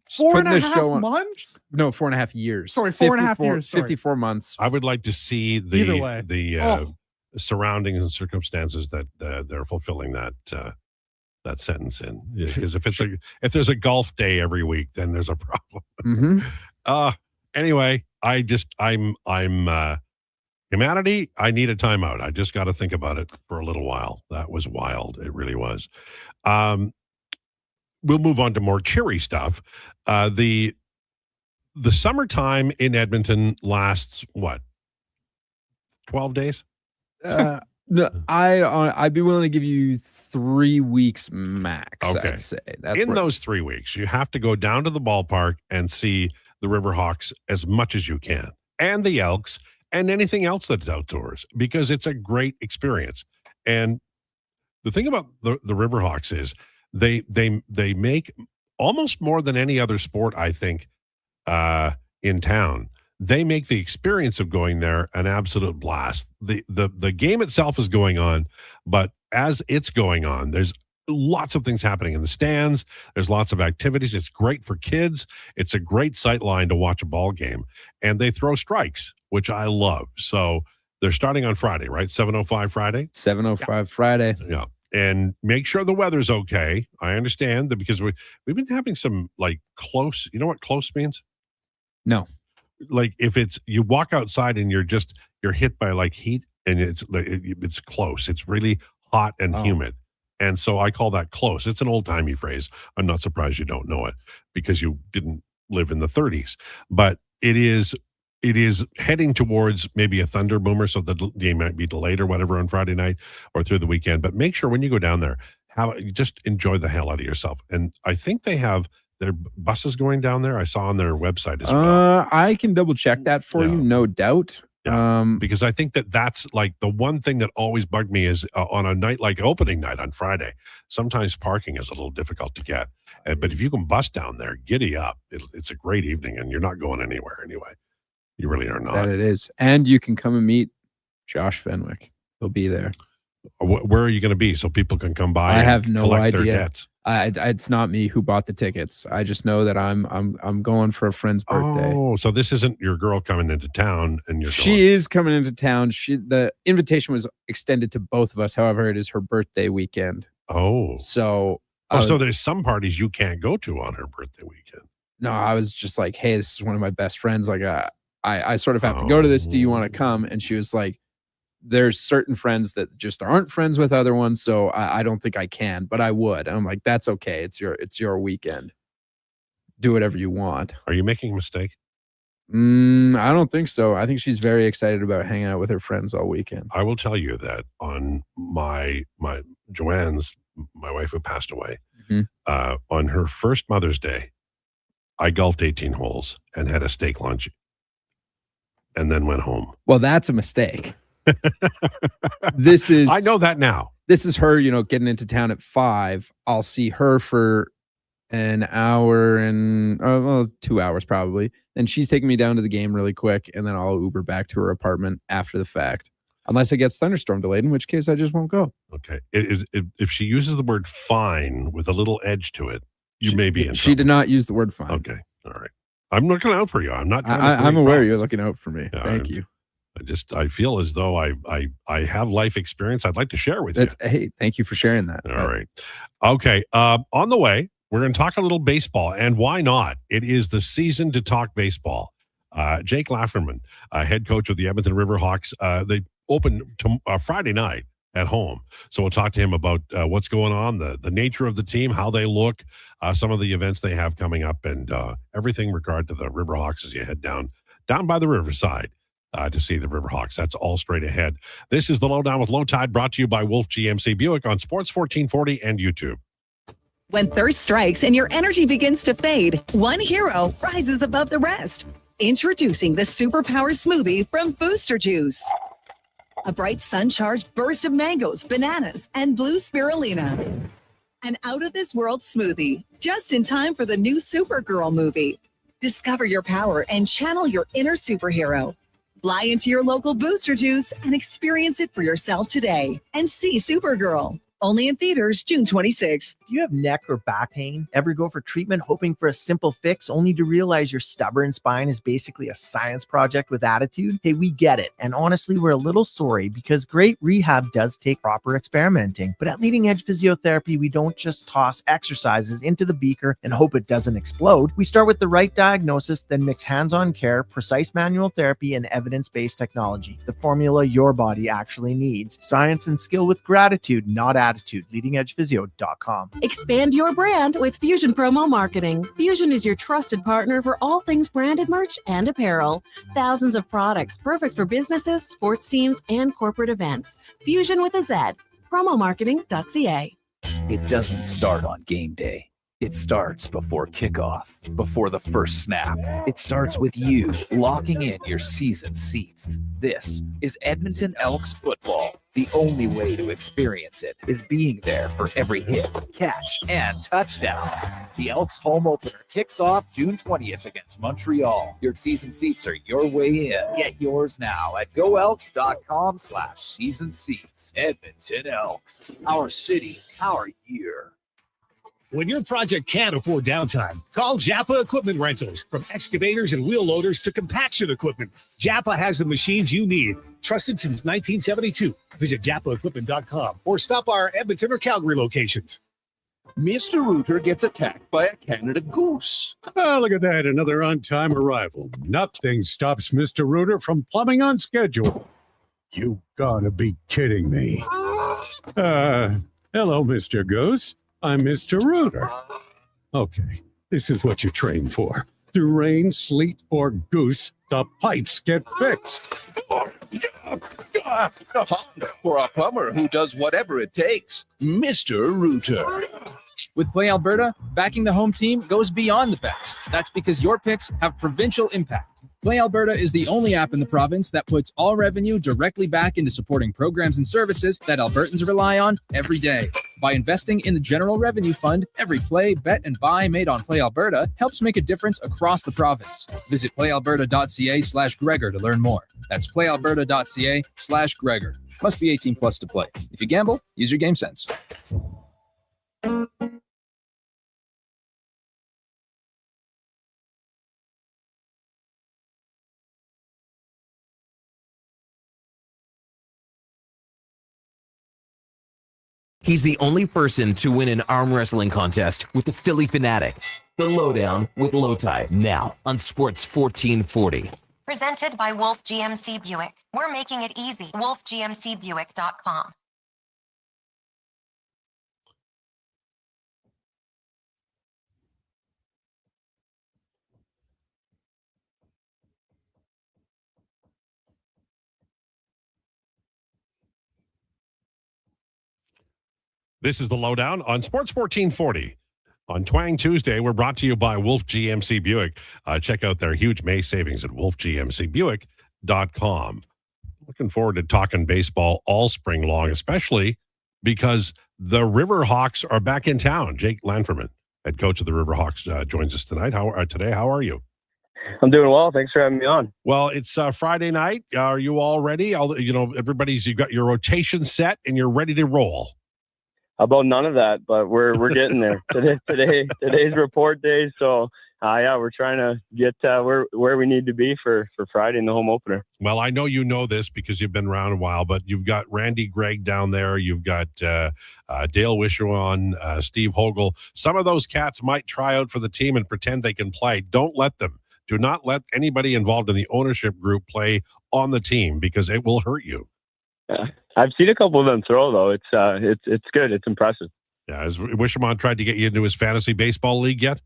She's putting this 4.5 show on- months? No, 4.5 years. Sorry, 4.5 years. Sorry. 54 months. I would like to see Either way. the surroundings and circumstances that they're fulfilling that sentence in. Because if there's a golf day every week, then there's a problem. Mm-hmm. Anyway, I'm humanity. I need a timeout. I just got to think about it for a little while. That was wild. It really was. We'll move on to more cheery stuff. The summertime in Edmonton lasts what? 12 days? No, I'd be willing to give you 3 weeks max. Okay. I'd say Those 3 weeks, you have to go down to the ballpark and see the Riverhawks as much as you can, and the Elks, and anything else that's outdoors, because it's a great experience. And the thing about the Riverhawks is they make almost more than any other sport, I think, in town. They make the experience of going there an absolute blast. The game itself is going on, but as it's going on, there's lots of things happening in the stands. There's lots of activities. It's great for kids. It's a great sight line to watch a ball game. And they throw strikes, which I love. So they're starting on Friday, right? 7:05 Friday? 7:05 Friday. Yeah. And make sure the weather's okay. I understand that because we've been having some close, you know what close means? No. Like if you walk outside and you're hit by heat and it's close. It's really hot and humid. And so I call that close. It's an old-timey phrase. I'm not surprised you don't know it because you didn't live in the 30s. But it is heading towards maybe a thunder boomer, so the game might be delayed or whatever on Friday night or through the weekend. But make sure when you go down there, just enjoy the hell out of yourself. And I think they have their buses going down there. I saw on their website as well. I can double check that for you, no doubt. Yeah, because I think that's like the one thing that always bugged me is on a night like opening night on Friday, sometimes parking is a little difficult to get. But if you can bust down there, giddy up. It's a great evening, and you're not going anywhere anyway. You really are not. That it is. And you can come and meet Josh Fenwick. He'll be there. Where are you going to be so people can come by? I have no idea. Their debts? It's not me who bought the tickets. I just know that I'm going for a friend's birthday. Oh, so this isn't your girl coming into town, and She is coming into town. The invitation was extended to both of us. However, it is her birthday weekend. Oh, so so there's some parties you can't go to on her birthday weekend. No, I was just like, hey, this is one of my best friends. Like, I sort of have to go to this. Do you want to come? And she was like, there's certain friends that just aren't friends with other ones, so I don't think I can, but I would. And I'm like, that's okay. It's your weekend. Do whatever you want. Are you making a mistake? I don't think so. I think she's very excited about hanging out with her friends all weekend. I will tell you that on my Joanne's, my wife who passed away, on her first Mother's Day, I golfed 18 holes and had a steak lunch and then went home. Well, that's a mistake. I know that now. This is her, getting into town at 5. I'll see her for an hour and 2 hours probably. Then she's taking me down to the game really quick, and then I'll Uber back to her apartment after the fact. Unless it gets thunderstorm delayed, in which case I just won't go. Okay. If she uses the word fine with a little edge to it, you may be in trouble. She did not use the word fine. Okay. All right. I'm looking out for you. I'm not. I'm aware you're looking out for me. Yeah, Thank you. I feel as though I have life experience I'd like to share with you. Hey, thank you for sharing that. All right. Okay. On the way, we're going to talk a little baseball, and why not? It is the season to talk baseball. Jake Lafferman, head coach of the Edmonton Riverhawks, they opened Friday night at home. So we'll talk to him about what's going on, the nature of the team, how they look, some of the events they have coming up, and everything regard to the Riverhawks as you head down by the riverside. To see the Riverhawks. That's all straight ahead. This is the Lowdown with Lowetide, brought to you by Wolf GMC Buick on Sports 1440 and YouTube. When thirst strikes and your energy begins to fade, one hero rises above the rest. Introducing the Superpower Smoothie from Booster Juice. A bright sun-charged burst of mangoes, bananas, and blue spirulina. An out-of-this-world smoothie, just in time for the new Supergirl movie. Discover your power and channel your inner superhero. Fly into your local Booster Juice and experience it for yourself today. And see Supergirl. Only in theaters June 26th. Do you have neck or back pain? Ever go for treatment hoping for a simple fix only to realize your stubborn spine is basically a science project with attitude? Hey, we get it. And honestly, we're a little sorry because great rehab does take proper experimenting. But at Leading Edge Physiotherapy, we don't just toss exercises into the beaker and hope it doesn't explode. We start with the right diagnosis, then mix hands-on care, precise manual therapy, and evidence-based technology. The formula your body actually needs. Science and skill with gratitude, not attitude. LeadingEdgePhysio.com. Expand your brand with Fusion Promo Marketing. Fusion is your trusted partner for all things branded merch and apparel. Thousands of products perfect for businesses, sports teams, and corporate events. Fusion with a Z. Promomarketing.ca. It doesn't start on game day. It starts before kickoff, before the first snap. It starts with you locking in your season seats. This is Edmonton Elks football. The only way to experience it is being there for every hit, catch, and touchdown. The Elks home opener kicks off June 20th against Montreal. Your season seats are your way in. Get yours now at goelks.com/season seats. Edmonton Elks, our city, our year. When your project can't afford downtime, call Japa Equipment Rentals. From excavators and wheel loaders to compaction equipment, Japa has the machines you need. Trusted since 1972. Visit JapaEquipment.com or stop our Edmonton or Calgary locations. Mr. Rooter gets attacked by a Canada goose. Oh, look at that. Another on-time arrival. Nothing stops Mr. Rooter from plumbing on schedule. You gotta be kidding me. Hello, Mr. Goose. I'm Mr. Rooter. Okay, this is what you train for. Through rain, sleet, or goose, the pipes get fixed. For a plumber who does whatever it takes, Mr. Rooter. With Play Alberta, backing the home team goes beyond the bets. That's because your picks have provincial impact. Play Alberta is the only app in the province that puts all revenue directly back into supporting programs and services that Albertans rely on every day. By investing in the General Revenue Fund, every play, bet, and buy made on Play Alberta helps make a difference across the province. Visit playalberta.ca/Gregor to learn more. That's playalberta.ca/Gregor. Must be 18 plus to play. If you gamble, use your game sense. He's the only person to win an arm wrestling contest with the Philly Fanatic. The Lowdown with Lowetide, now on Sports 1440. Presented by Wolf GMC Buick. We're making it easy. WolfGMCBuick.com. This is the Lowdown on Sports 1440. On Twang Tuesday, we're brought to you by Wolf GMC Buick. Check out their huge May savings at wolfgmcbuick.com. Looking forward to talking baseball all spring long, especially because the Riverhawks are back in town. Jake Lanferman, head coach of the Riverhawks, joins us tonight. How are you? I'm doing well. Thanks for having me on. Well, it's Friday night. Are you all ready? You've got your rotation set and you're ready to roll. About none of that, but we're getting there. Today's report day. So we're trying to get where we need to be for Friday in the home opener. Well, I know you know this because you've been around a while, but you've got Randy Gregg down there. You've got Dale Wishawan, Steve Hogle. Some of those cats might try out for the team and pretend they can play. Don't let them. Do not let anybody involved in the ownership group play on the team because it will hurt you. I've seen a couple of them throw though. It's good. It's impressive. Yeah, has Wishaman tried to get you into his fantasy baseball league yet?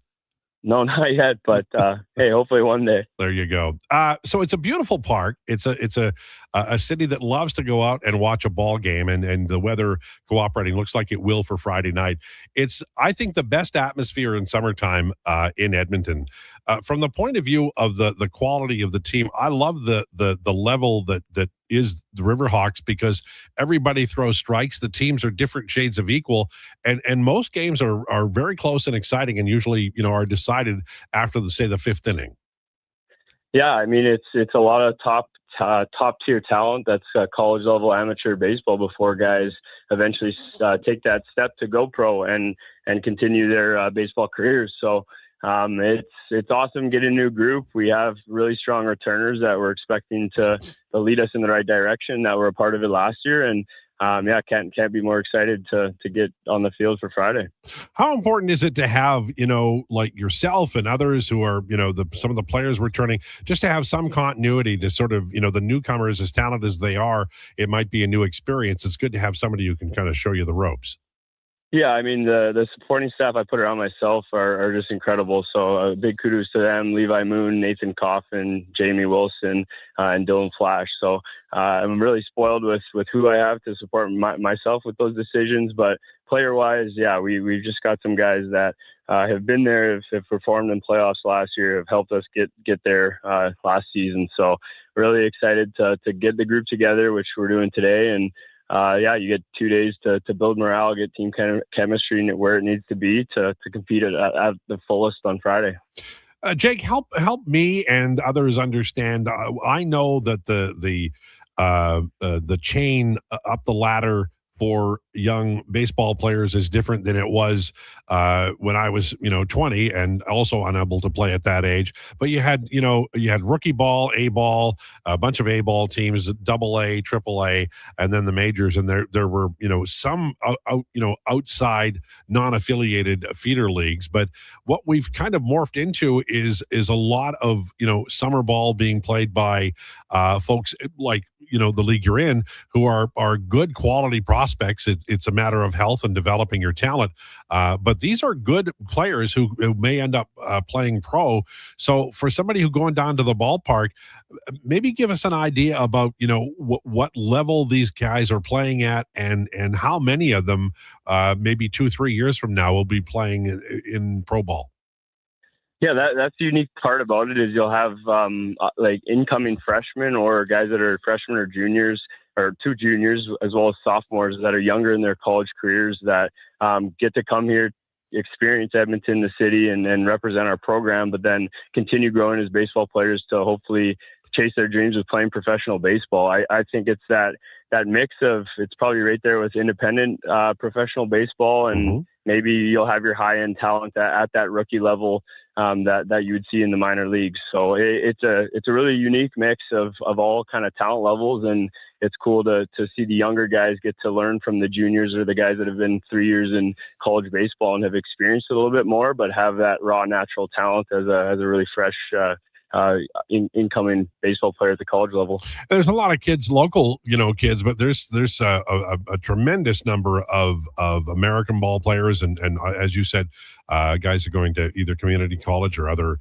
No, not yet. But hey, hopefully one day. There you go. So it's a beautiful park. It's a city that loves to go out and watch a ball game, and the weather cooperating looks like it will for Friday night. It's, I think, the best atmosphere in summertime in Edmonton. From the point of view of the quality of the team, I love the level that is the Riverhawks because everybody throws strikes. The teams are different shades of equal, and most games are very close and exciting, and usually are decided after the fifth inning. Yeah, I mean it's a lot of top tier talent that's college level amateur baseball before guys eventually take that step to go pro and continue their baseball careers. So it's awesome getting a new group. We have really strong returners that we're expecting to lead us in the right direction, that were a part of it last year. And can't be more excited to get on the field for Friday. How important is it to have, like yourself and others who are, some of the players returning, just to have some continuity to sort of, the newcomers, as talented as they are, it might be a new experience. It's good to have somebody who can kind of show you the ropes. Yeah, I mean, the supporting staff I put around myself are just incredible. So big kudos to them: Levi Moon, Nathan Coffin, Jamie Wilson, and Dylan Flash. So I'm really spoiled with who I have to support myself with those decisions. But player-wise, we've just got some guys that have been there, have performed in playoffs last year, have helped us get there last season. So really excited to get the group together, which we're doing today. And you get 2 days to build morale, get team chemistry where it needs to be to compete at the fullest on Friday. Jake, help me and others understand. I know that the chain up the ladder for young baseball players is different than it was when I was 20 and also unable to play at that age. But you had rookie ball, A ball, a bunch of A ball teams, AA, AAA, and then the majors. And there were some outside non-affiliated feeder leagues. But what we've kind of morphed into is a lot of summer ball being played by folks like the league you're in, who are good quality prospects. It's a matter of health and developing your talent. But these are good players who may end up playing pro. So for somebody who going down to the ballpark, maybe give us an idea about, what level these guys are playing at and how many of them maybe 2-3 years from now will be playing in pro ball. Yeah, that's the unique part about it is you'll have like incoming freshmen or guys that are freshmen or juniors or 2 juniors as well as sophomores that are younger in their college careers that get to come here, experience Edmonton, the city, and represent our program, but then continue growing as baseball players to hopefully chase their dreams of playing professional baseball. I think it's that mix of, it's probably right there with independent professional baseball, and maybe you'll have your high-end talent at that rookie level that you would see in the minor leagues. So it's a really unique mix of all kind of talent levels, and it's cool to see the younger guys get to learn from the juniors or the guys that have been 3 years in college baseball and have experienced it a little bit more, but have that raw natural talent as a really fresh incoming baseball player at the college level. There's a lot of kids, local, kids, but there's a tremendous number of American ball players, and as you said, guys are going to either community college or other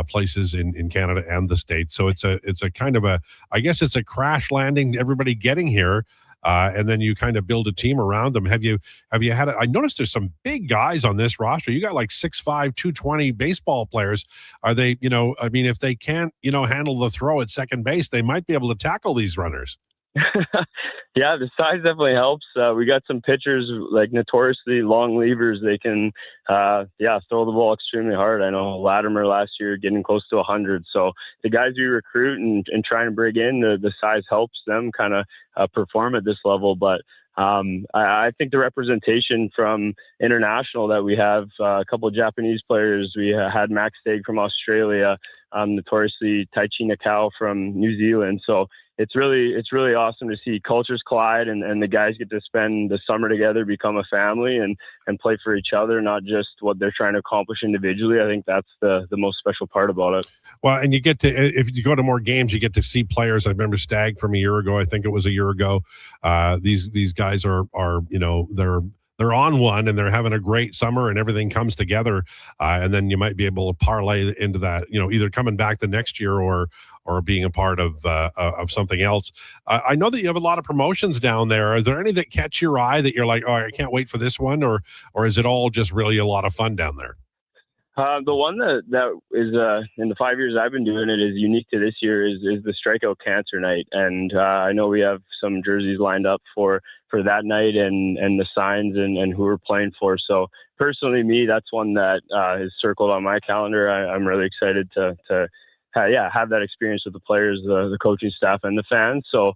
places in Canada and the States. So it's a kind of I guess it's a crash landing, everybody getting here. And then you kind of build a team around them. Have you had I noticed there's some big guys on this roster. You got like 6'5", 220 baseball players. Are they, if they can't, handle the throw at second base, they might be able to tackle these runners. Yeah, the size definitely helps. We got some pitchers, like notoriously long levers. They can, throw the ball extremely hard. I know Latimer last year getting close to 100. So the guys we recruit and trying to bring in, the size helps them kind of perform at this level. But I think the representation from international that we have, a couple of Japanese players, we had Max Stagg from Australia, notoriously Taichi Nakao from New Zealand. So it's really awesome to see cultures collide and the guys get to spend the summer together, become a family and play for each other, not just what they're trying to accomplish individually. I think that's the most special part about it. Well, and you get to, if you go to more games, you get to see players. I remember Stagg from a year ago. I think it was a year ago. These guys are they're on one and they're having a great summer and everything comes together. And then you might be able to parlay into that, either coming back the next year or being a part of something else. I know that you have a lot of promotions down there. Are there any that catch your eye that you're like, oh, I can't wait for this one? Or is it all just really a lot of fun down there? The one that is in the 5 years I've been doing it is unique to this year is the Strikeout Cancer Night. And I know we have some jerseys lined up for that night and the signs and who we're playing for. So personally, that's one that is circled on my calendar. I'm really excited to have that experience with the players, the coaching staff, and the fans. So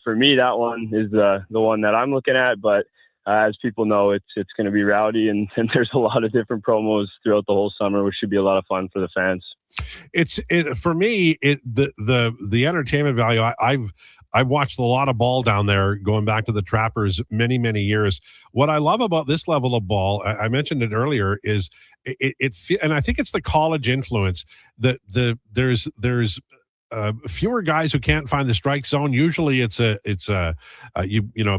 for me, that one is the one that I'm looking at. But as people know, it's going to be rowdy, and there's a lot of different promos throughout the whole summer, which should be a lot of fun for the fans. For me, the entertainment value. I've watched a lot of ball down there, going back to the Trappers many, many years. What I love about this level of ball, I mentioned it earlier, is and I think it's the college influence that there's fewer guys who can't find the strike zone. Usually it's a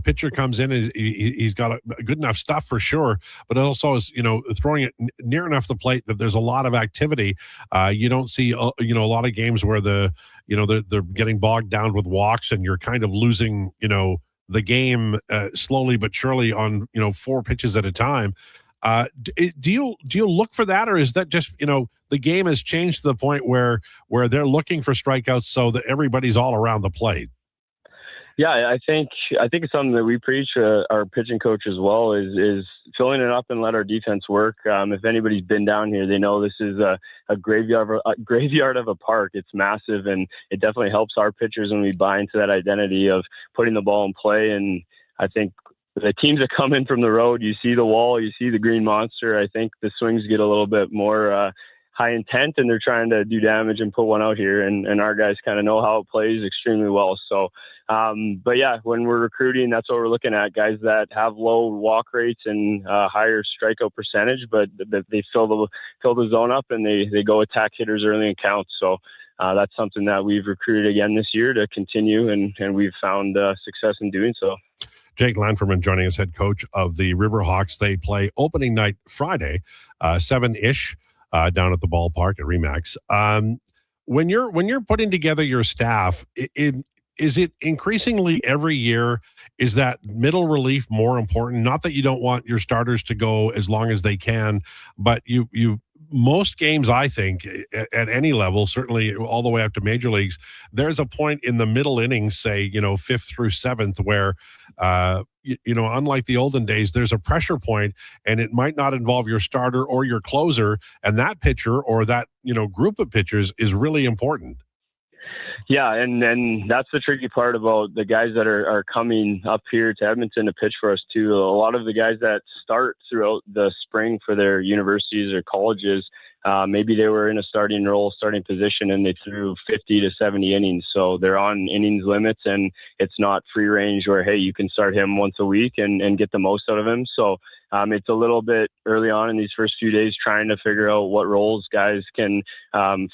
pitcher comes in, he's got a good enough stuff for sure, but it also is, throwing it near enough the plate that there's a lot of activity. You don't see, a lot of games where they're getting bogged down with walks and you're kind of losing, the game slowly but surely on, 4 pitches at a time. Do you look for that, or is that just, the game has changed to the point where they're looking for strikeouts so that everybody's all around the plate? Yeah, I think it's something that we preach our pitching coach as well is filling it up and let our defense work. If anybody's been down here, they know this is a graveyard of a park. It's massive, and it definitely helps our pitchers when we buy into that identity of putting the ball in play. And I think the teams that come in from the road, you see the wall, you see the green monster. I think the swings get a little bit more high intent, and they're trying to do damage and put one out here. And our guys kind of know how it plays extremely well. So, but yeah, when we're recruiting, that's what we're looking at. Guys that have low walk rates and higher strikeout percentage, but they fill the zone up and they go attack hitters early in counts. So that's something that we've recruited again this year to continue, and we've found success in doing so. Jake Lanferman joining us, head coach of the Riverhawks. They play opening night Friday, 7-ish, down at the ballpark at Remax. When you're putting together your staff, is it increasingly every year, is that middle relief more important? Not that you don't want your starters to go as long as they can, but you most games, I think, at any level, certainly all the way up to major leagues, there's a point in the middle innings, say, 5th through 7th, where, unlike the olden days, there's a pressure point, and it might not involve your starter or your closer, and that pitcher or that, group of pitchers is really important. Yeah, and that's the tricky part about the guys that are coming up here to Edmonton to pitch for us too. A lot of the guys that start throughout the spring for their universities or colleges, maybe they were in a starting position, and they threw 50 to 70 innings. So they're on innings limits, and it's not free range where, hey, you can start him once a week and get the most out of him. So it's a little bit early on in these first few days trying to figure out what roles guys can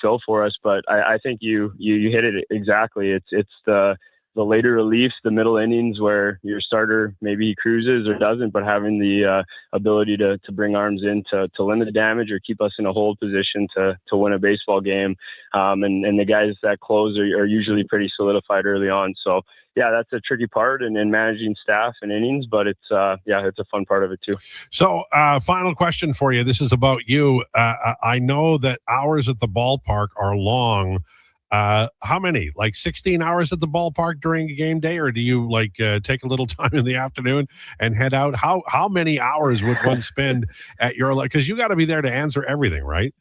fill for us. But I think you hit it exactly. It's the later reliefs, the middle innings where your starter, maybe he cruises or doesn't, but having the ability to bring arms in to limit the damage or keep us in a hold position to win a baseball game. And the guys that close are usually pretty solidified early on. So yeah, that's a tricky part in managing staff and innings, but it's a fun part of it too. So final question for you. This is about you. I know that hours at the ballpark are long. How many? Like 16 hours at the ballpark during a game day, or do you take a little time in the afternoon and head out? How many hours would one spend at your, because you got to be there to answer everything, right?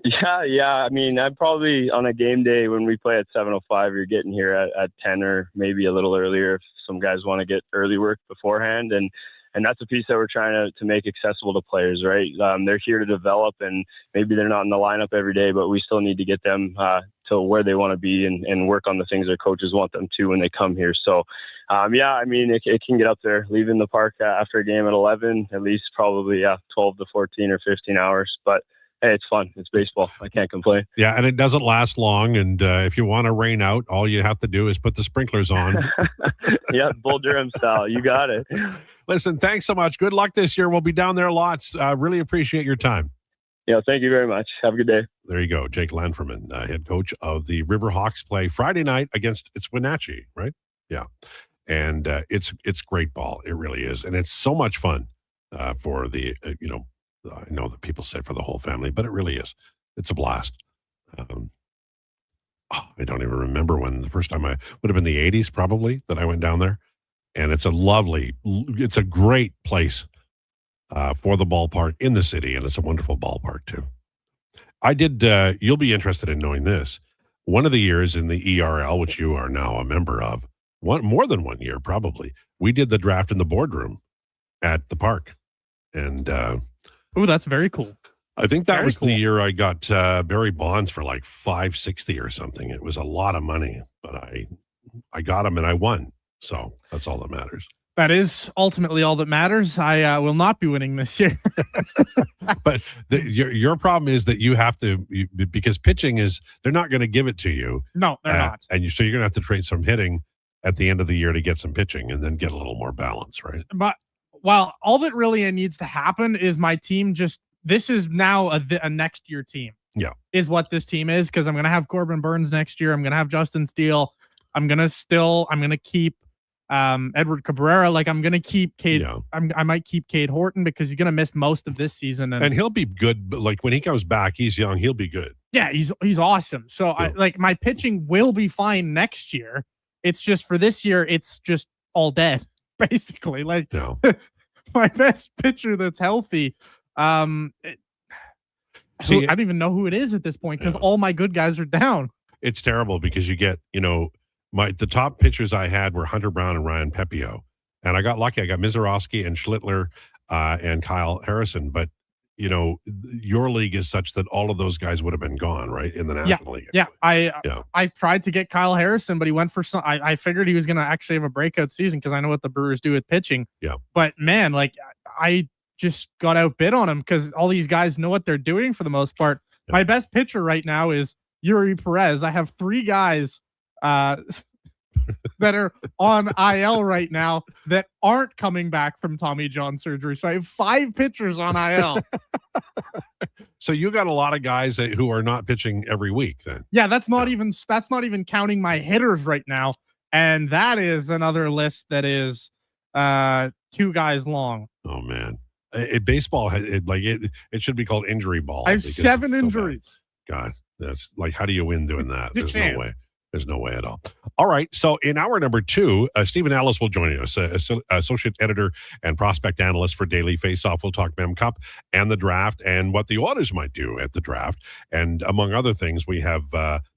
Yeah. I mean, I'm probably on a game day when we play at 7:05, you're getting here at 10 or maybe a little earlier if some guys want to get early work beforehand. And that's a piece that we're trying to make accessible to players, right? They're here to develop, and maybe they're not in the lineup every day, but we still need to get them to where they want to be and work on the things their coaches want them to when they come here. So, I mean, it can get up there. Leaving the park after a game at 11, at least probably 12 to 14 or 15 hours. But hey, it's fun. It's baseball. I can't complain. Yeah, and it doesn't last long. And if you want to rain out, all you have to do is put the sprinklers on. Yeah, Bull Durham style. You got it. Listen, thanks so much. Good luck this year. We'll be down there lots. Really appreciate your time. Yeah, thank you very much. Have a good day. There you go. Jake Lanferman, head coach of the Riverhawks, play Friday night against, it's Wenatchee, right? Yeah. And it's great ball. It really is. And it's so much fun for the, I know that people say for the whole family, but it really is. It's a blast. I don't even remember when the first time would have been the 80s probably that I went down there. And it's a great place for the ballpark in the city. And it's a wonderful ballpark too. I did, you'll be interested in knowing this. One of the years in the ERL, which you are now a member of, more than 1 year probably, we did the draft in the boardroom at the park. And, oh, that's very cool. I think that was the year I got Barry Bonds for like $560 or something. It was a lot of money, but I got him and I won. So that's all that matters. That is ultimately all that matters. I will not be winning this year. But your problem is that you have to, because pitching is, they're not going to give it to you. No, they're not. And so you're going to have to trade some hitting at the end of the year to get some pitching and then get a little more balance, right? But well, all that really needs to happen is my team this is now a next year team. Yeah. Is what this team is, because I'm going to have Corbin Burns next year. I'm going to have Justin Steele. I'm going to keep Edward Cabrera. Like, I'm going to keep Cade. Yeah. I might keep Cade Horton because he's going to miss most of this season. And he'll be good. But like when he comes back, he's young. He'll be good. Yeah, he's awesome. So my pitching will be fine next year. It's just for this year, it's just all dead, basically. Like, no. My best pitcher that's healthy. I don't even know who it is at this point because all my good guys are down. It's terrible because you get, the top pitchers I had were Hunter Brown and Ryan Pepio. And I got lucky. I got Mizorowski and Schlittler and Kyle Harrison. But, your league is such that all of those guys would have been gone, right, in the National League. Yeah. I tried to get Kyle Harrison, but he went for some. I figured he was going to actually have a breakout season because I know what the Brewers do with pitching. Yeah. But, man, I just got outbid on him because all these guys know what they're doing for the most part. Yeah. My best pitcher right now is Yuri Perez. I have 3 guys that are on IL right now that aren't coming back from Tommy John surgery. So I have 5 pitchers on IL. So you got a lot of guys who are not pitching every week then. Yeah, that's not even counting my hitters right now. And that is another list that is 2 guys long. Oh man. Baseball it should be called injury ball. I have 7 injuries. God, that's like, how do you win doing that? You There's can't. no way. There's no way at all. All right. So in hour number 2, Stephen Ellis will join us, associate editor and prospect analyst for Daily Faceoff. We'll talk Mem Cup and the draft and what the Oilers might do at the draft. And among other things, we have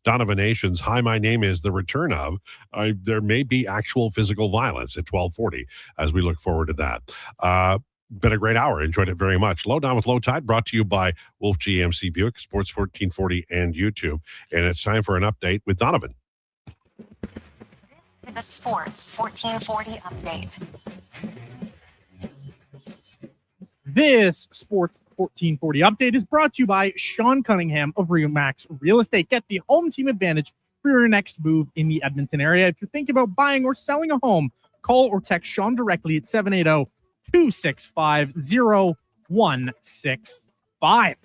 Donovan Nation's Hi, My Name Is, the return of. There may be actual physical violence at 12:40 as we look forward to that. Been a great hour. Enjoyed it very much. Lowdown with Lowetide brought to you by Wolf GMC Buick, Sports 1440 and YouTube. And it's time for an update with Donovan. The Sports 1440 update. This Sports 1440 update is brought to you by Sean Cunningham of Remax Real Estate. Get the home team advantage for your next move in the Edmonton area. If you're thinking about buying or selling a home, call or text Sean directly at 780-265-0165.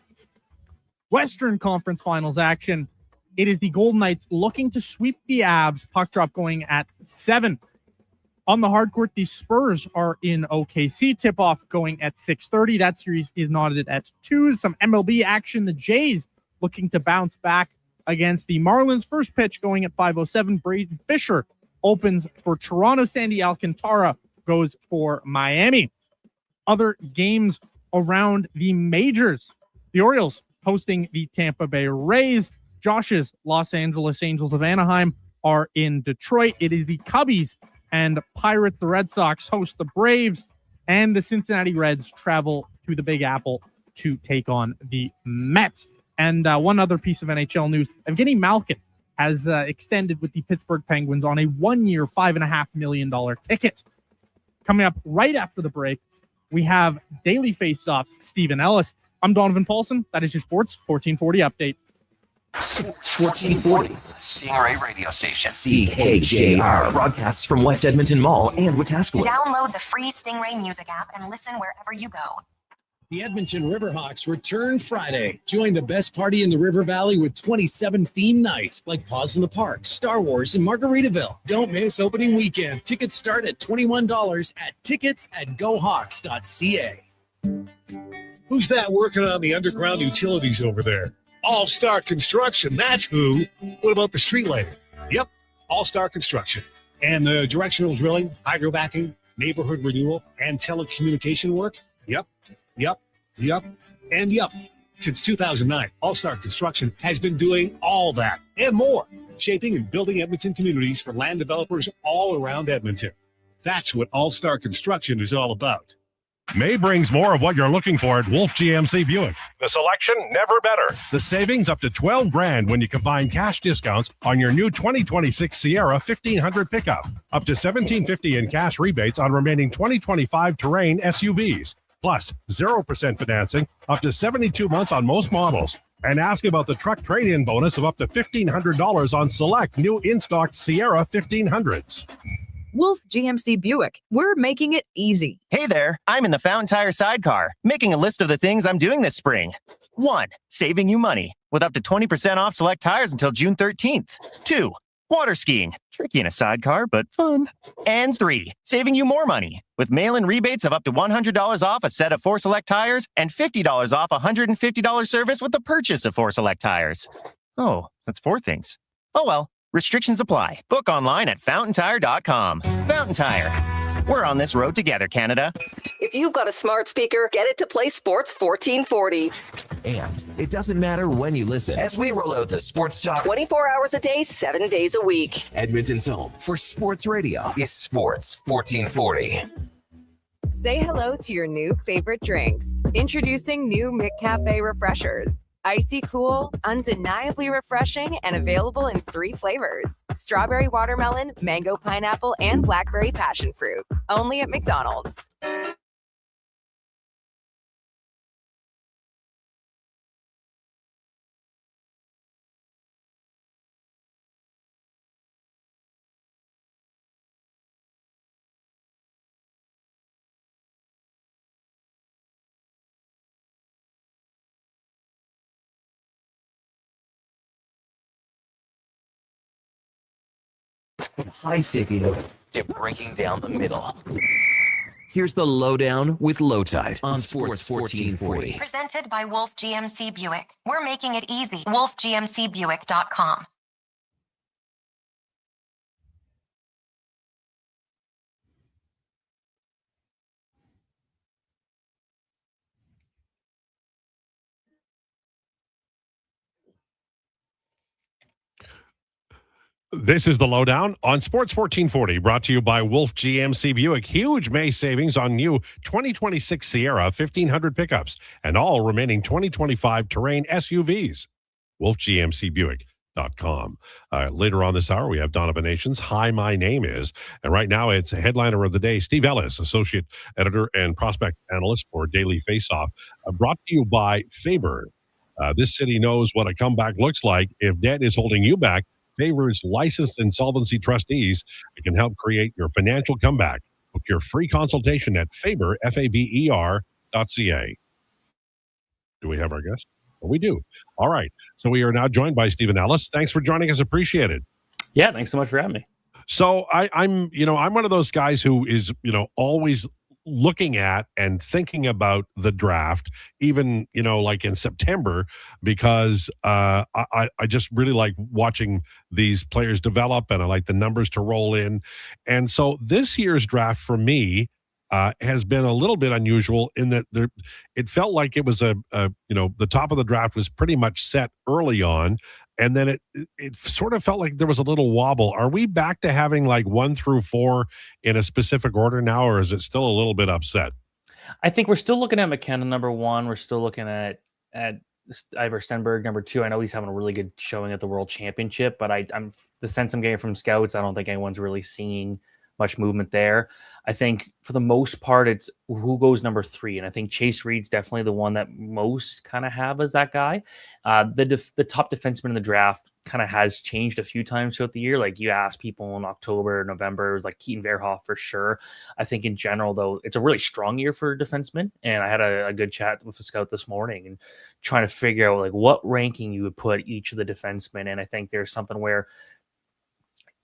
Western Conference Finals action. It is the Golden Knights looking to sweep the Avs. Puck drop going at 7. On the hardcourt, the Spurs are in OKC. Tip-off going at 6:30. That series is knotted at 2. Some MLB action. The Jays looking to bounce back against the Marlins. First pitch going at 5:07. Braden Fisher opens for Toronto. Sandy Alcantara goes for Miami. Other games around the majors. The Orioles hosting the Tampa Bay Rays. Josh's Los Angeles Angels of Anaheim are in Detroit. It is the Cubbies and Pirates. The Red Sox host the Braves, and the Cincinnati Reds travel to the Big Apple to take on the Mets. And one other piece of NHL news, Evgeny Malkin has extended with the Pittsburgh Penguins on a 1-year, $5.5 million ticket. Coming up right after the break, we have Daily Faceoff's Stephen Ellis. I'm Donovan Paulson. That is your Sports 1440 update. Sports 1440, Stingray Radio Station. CKJR broadcasts from West Edmonton Mall and Wetaskiwin. Download the free Stingray music app and listen wherever you go. The Edmonton Riverhawks return Friday. Join the best party in the River Valley with 27 theme nights like Paws in the Park, Star Wars, and Margaritaville. Don't miss opening weekend. Tickets start at $21 at tickets@gohawks.ca. Who's that working on the underground utilities over there? All-Star Construction, that's who. What about the street lighting? Yep, All-Star Construction. And the directional drilling, hydrovacking, neighborhood renewal, and telecommunication work? Yep. Since 2009, All-Star Construction has been doing all that and more, shaping and building Edmonton communities for land developers all around Edmonton. That's what All-Star Construction is all about. May brings more of what you're looking for at Wolf GMC Buick. The selection, never better. The savings up to $12,000 when you combine cash discounts on your new 2026 Sierra 1500 pickup. Up to $1,750 in cash rebates on remaining 2025 Terrain SUVs. Plus 0% financing up to 72 months on most models. And ask about the truck trade-in bonus of up to $1,500 on select new in-stock Sierra 1500s. Wolf GMC Buick. We're making it easy. Hey there, I'm in the Fountain Tire sidecar, making a list of the things I'm doing this spring. 1. Saving you money, with up to 20% off select tires until June 13th. 2. Water skiing, tricky in a sidecar, but fun. And 3. Saving you more money, with mail-in rebates of up to $100 off a set of 4 select tires and $50 off a $150 service with the purchase of 4 select tires. Oh, that's 4 things. Oh well. Restrictions apply. Book online at fountaintire.com. Fountain Tire. We're on this road together, Canada. If you've got a smart speaker, get it to play Sports 1440. And it doesn't matter when you listen as we roll out the Sports Talk 24 hours a day, 7 days a week. Edmonton's home for sports radio is Sports 1440. Say hello to your new favorite drinks. Introducing new McCafe Refreshers. Icy cool, undeniably refreshing, and available in 3 flavors. Strawberry watermelon, mango pineapple, and blackberry passion fruit. Only at McDonald's. from high sticking to breaking down the middle. Here's the Lowdown with Lowetide on Sports 1440. Presented by Wolf GMC Buick. We're making it easy. WolfGMCBuick.com. This is the Lowdown on Sports 1440, brought to you by Wolf GMC Buick. Huge May savings on new 2026 Sierra 1500 pickups and all remaining 2025 Terrain SUVs. WolfGMCBuick.com. Later on this hour, we have Donovan Nations. Hi, my name is. And right now, it's a headliner of the day, Steve Ellis, associate editor and prospect analyst for Daily Faceoff, brought to you by Faber. This city knows what a comeback looks like. If debt is holding you back, Faber's licensed insolvency trustees can help create your financial comeback. Book your free consultation at Faber, FABER.ca. Do we have our guest? Well, we do. All right. So we are now joined by Stephen Ellis. Thanks for joining us. Appreciate it. Yeah, thanks so much for having me. So I'm one of those guys who is, always looking at and thinking about the draft, even, like in September, because I just really like watching these players develop and I like the numbers to roll in. And so this year's draft for me has been a little bit unusual in that it felt like it was the top of the draft was pretty much set early on. And then it sort of felt like there was a little wobble. Are we back to having like 1 through 4 in a specific order now, or is it still a little bit upset? I think we're still looking at McKenna number 1. We're still looking at Ivar Stenberg number 2. I know he's having a really good showing at the World Championship, but I'm the sense I'm getting from scouts, I don't think anyone's really seeing much movement there. I think for the most part, it's who goes number 3. And I think Chase Reed's definitely the one that most kind of have as that guy. The top defenseman in the draft kind of has changed a few times throughout the year. Like you ask people in October, November, it was like Keaton Verhoff for sure. I think in general, though, it's a really strong year for defensemen. And I had a good chat with a scout this morning and trying to figure out like what ranking you would put each of the defensemen. And I think there's something where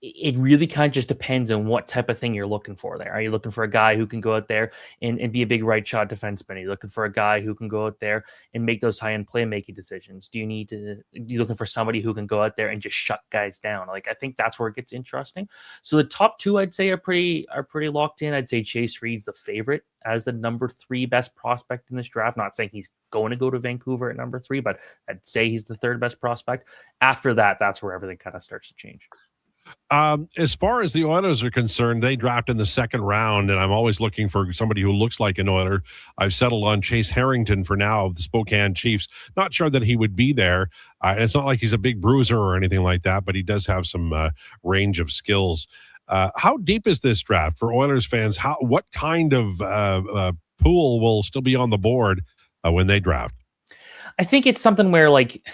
it really kind of just depends on what type of thing you're looking for there. Are you looking for a guy who can go out there and be a big right shot defenseman? Are you looking for a guy who can go out there and make those high-end playmaking decisions? Are you looking for somebody who can go out there and just shut guys down? Like, I think that's where it gets interesting. So the top 2, I'd say, are pretty locked in. I'd say Chase Reed's the favorite as the number 3 best prospect in this draft. Not saying he's going to go to Vancouver at number 3, but I'd say he's the 3rd best prospect. After that, that's where everything kind of starts to change. As far as the Oilers are concerned, they draft in the 2nd round, and I'm always looking for somebody who looks like an Oiler. I've settled on Chase Harrington for now of the Spokane Chiefs. Not sure that he would be there. It's not like he's a big bruiser or anything like that, but he does have some range of skills. How deep is this draft for Oilers fans? What kind of pool will still be on the board when they draft? I think it's something where like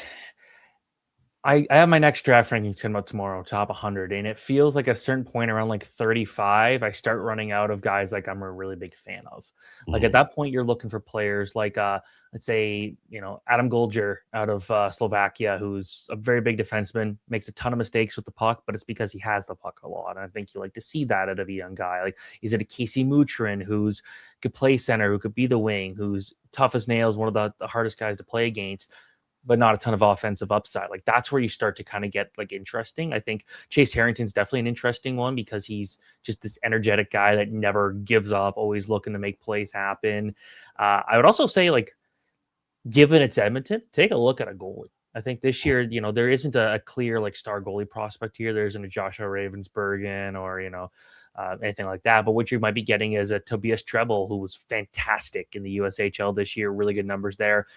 I have my next draft rankings coming out tomorrow, top 100, and it feels like at a certain point around like 35, I start running out of guys like I'm a really big fan of. Like at that point, you're looking for players like, let's say, Adam Golger out of Slovakia, who's a very big defenseman, makes a ton of mistakes with the puck, but it's because he has the puck a lot. And I think you like to see that out of a young guy. Like, is it a Casey Mutrin who's could play center, who could be the wing, who's tough as nails, one of the hardest guys to play against, but not a ton of offensive upside. Like that's where you start to kind of get like interesting. I think Chase Harrington's definitely an interesting one because he's just this energetic guy that never gives up, always looking to make plays happen. I would also say, like, given it's Edmonton, take a look at a goalie. I think this year, there isn't a clear like star goalie prospect here. There isn't a Joshua Ravensbergen or, anything like that. But what you might be getting is a Tobias Trebel, who was fantastic in the USHL this year. Really good numbers there.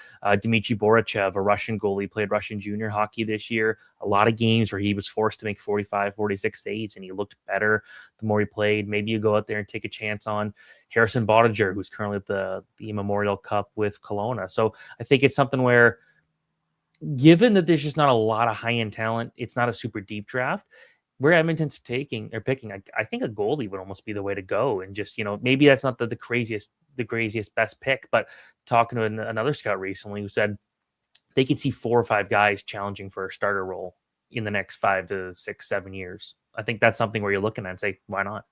Dmitry Borachev, a Russian goalie, played Russian junior hockey this year. A lot of games where he was forced to make 45, 46 saves, and he looked better the more he played. Maybe you go out there and take a chance on Harrison Bottinger, who's currently at the Memorial Cup with Kelowna. So I think it's something where, given that there's just not a lot of high-end talent, it's not a super deep draft. Where Edmonton's picking, I think a goalie would almost be the way to go. And just, maybe that's not the craziest best pick, but talking to another scout recently who said they could see 4 or 5 guys challenging for a starter role in the next 5 to 6, 7 years. I think that's something where you're looking at and say, why not?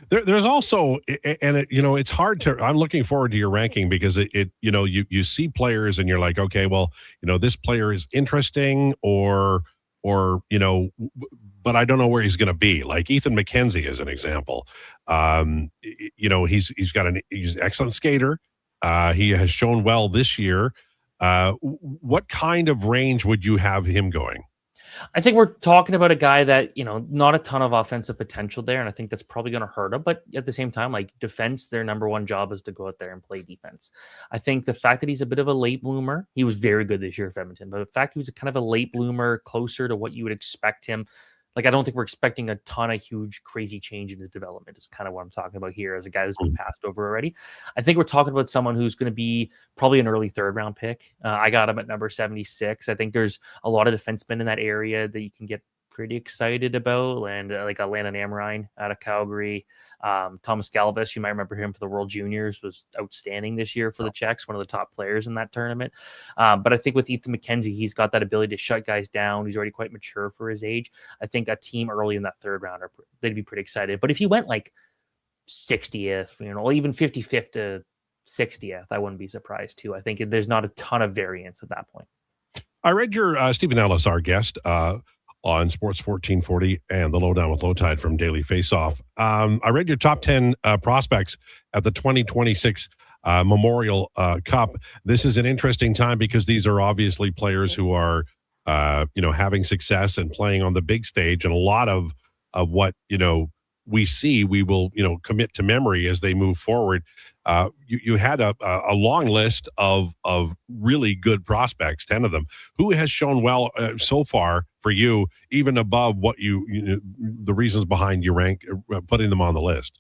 There's also, and it's hard to. I'm looking forward to your ranking because you see players and you're like, okay, well, this player is interesting, or but I don't know where he's going to be. Like Ethan McKenzie is an example. He's an excellent skater. He has shown well this year. What kind of range would you have him going? I think we're talking about a guy that, not a ton of offensive potential there. And I think that's probably going to hurt him. But at the same time, like defense, their number one job is to go out there and play defense. I think the fact that he's a bit of a late bloomer, he was very good this year for Edmonton, but the fact he was a kind of a late bloomer, closer to what you would expect him. Like, I don't think we're expecting a ton of huge, crazy change in his development is kind of what I'm talking about here as a guy who's been passed over already. I think we're talking about someone who's going to be probably an early 3rd round pick. I got him at number 76. I think there's a lot of defensemen in that area that you can get pretty excited about, and like a Landon Amrine out of Calgary. Thomas Galvis, you might remember him for the World Juniors, was outstanding this year for the Czechs, one of the top players in that tournament. But I think with Ethan McKenzie, he's got that ability to shut guys down. He's already quite mature for his age. I think a team early in that 3rd round, they'd be pretty excited. But if he went like 60th, even 55th to 60th, I wouldn't be surprised too. I think there's not a ton of variance at that point. I read your Stephen Ellis, our guest, on Sports 1440 and the Lowdown with Lowetide from Daily Faceoff. I read your top 10 prospects at the 2026 Memorial Cup. This is an interesting time because these are obviously players who are, having success and playing on the big stage, and a lot of what, we see, we will, commit to memory as they move forward. You had a long list of really good prospects, 10 of them. Who has shown well so far for you, even above what the reasons behind your rank, putting them on the list?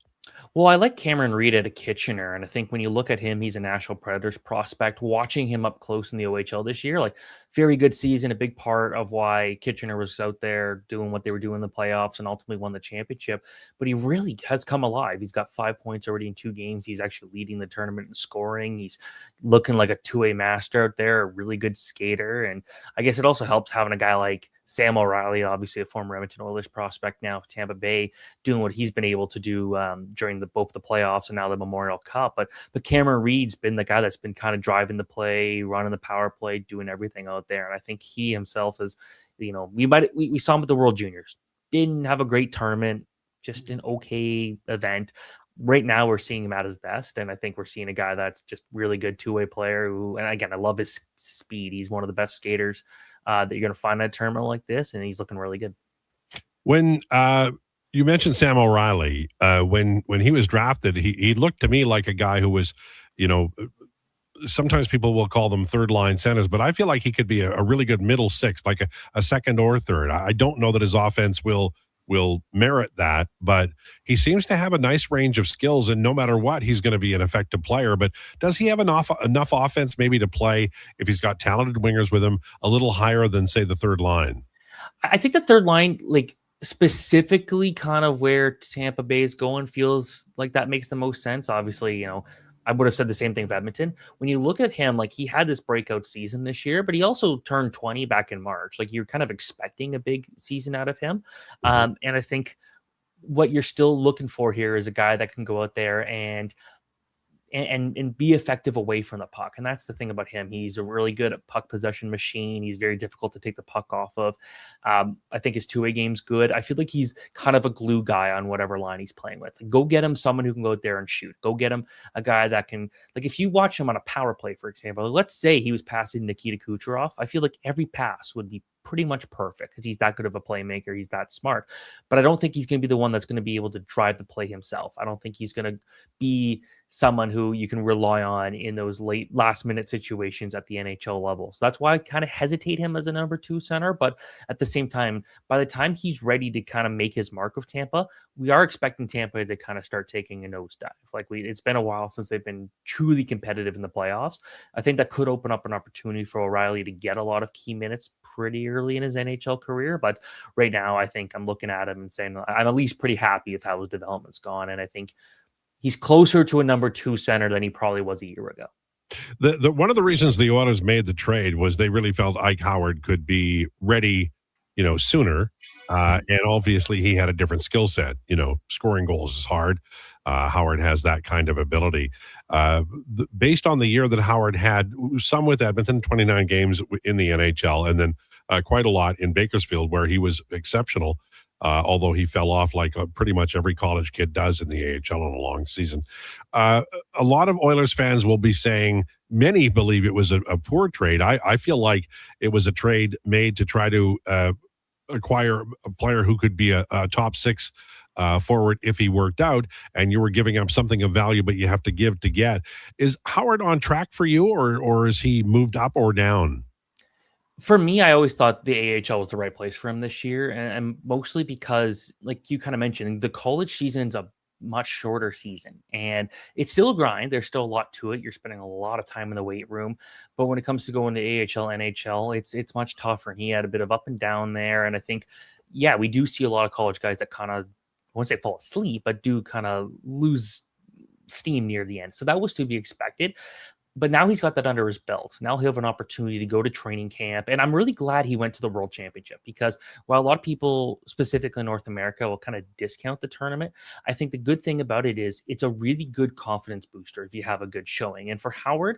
Well, I like Cameron Reed at Kitchener, and I think when you look at him, he's a Nashville Predators prospect. Watching him up close in the OHL this year, like very good season, a big part of why Kitchener was out there doing what they were doing in the playoffs and ultimately won the championship. But he really has come alive. He's got 5 points already in 2 games. He's actually leading the tournament in scoring. He's looking like a two-way master out there, a really good skater. And I guess it also helps having a guy like Sam O'Reilly, obviously a former Edmonton Oilers prospect, now for Tampa Bay, doing what he's been able to do during both the playoffs and now the Memorial Cup. But Cameron Reed's been the guy that's been kind of driving the play, running the power play, doing everything out there. And I think he himself is, we saw him at the World Juniors. Didn't have a great tournament, just an okay event. Right now we're seeing him at his best, and I think we're seeing a guy that's just really good two-way player who, and again, I love his speed. He's one of the best skaters that you're going to find at a tournament like this, and he's looking really good. When you mentioned Sam O'Reilly, when he was drafted, he looked to me like a guy who was, sometimes people will call them 3rd-line centers, but I feel like he could be a really good middle six, like a second or third. I don't know that his offense will merit that, but he seems to have a nice range of skills, and no matter what, he's going to be an effective player. But does he have enough offense maybe to play, if he's got talented wingers with him, a little higher than, say, the 3rd line? I think the 3rd line, like specifically kind of where Tampa Bay is going, feels like that makes the most sense. Obviously, I would have said the same thing for Edmonton. When you look at him, like he had this breakout season this year, but he also turned 20 back in March. Like you're kind of expecting a big season out of him. And I think what you're still looking for here is a guy that can go out there and be effective away from the puck. And that's the thing about him. He's a really good puck possession machine. He's very difficult to take the puck off of. I think his two-way game's good. I feel like he's kind of a glue guy on whatever line he's playing with. Like, go get him someone who can go out there and shoot. Go get him a guy that can, like if you watch him on a power play, for example, let's say he was passing Nikita Kucherov. I feel like every pass would be pretty much perfect because he's that good of a playmaker. He's that smart. But I don't think he's going to be the one that's going to be able to drive the play himself. I don't think he's going to be someone who you can rely on in those last minute situations at the NHL level. So that's why I kind of hesitate him as a number 2 center. But at the same time, by the time he's ready to kind of make his mark with Tampa, we are expecting Tampa to kind of start taking a nosedive. Like it's been a while since they've been truly competitive in the playoffs. I think that could open up an opportunity for O'Reilly to get a lot of key minutes pretty early in his NHL career. But right now, I think I'm looking at him and saying I'm at least pretty happy with how his development's gone. And I think he's closer to a number 2 center than he probably was a year ago. The one of the reasons the Oilers made the trade was they really felt Ike Howard could be ready sooner. And obviously he had a different skill set. Scoring goals is hard. Howard has that kind of ability. Based on the year that Howard had, some with Edmonton, 29 games in the NHL, and then quite a lot in Bakersfield where he was exceptional, although he fell off like pretty much every college kid does in the AHL in a long season. A lot of Oilers fans will be saying, many believe it was a poor trade. I feel like it was a trade made to try to acquire a player who could be a top six forward if he worked out, and you were giving up something of value, but you have to give to get. Is Howard on track for you, or is he moved up or down? For me, I always thought the AHL was the right place for him this year, and mostly because, like you kind of mentioned, the college season's a much shorter season, and it's still a grind. There's still a lot to it. You're spending a lot of time in the weight room, but when it comes to going to AHL, NHL, it's much tougher. And he had a bit of up and down there, and I think, yeah, we do see a lot of college guys that kind of, I won't say fall asleep, but do kind of lose steam near the end. So that was to be expected. But now he's got that under his belt. Now he'll have an opportunity to go to training camp. And I'm really glad he went to the World Championship, because while a lot of people, specifically in North America, will kind of discount the tournament, I think the good thing about it is it's a really good confidence booster if you have a good showing. And for Howard,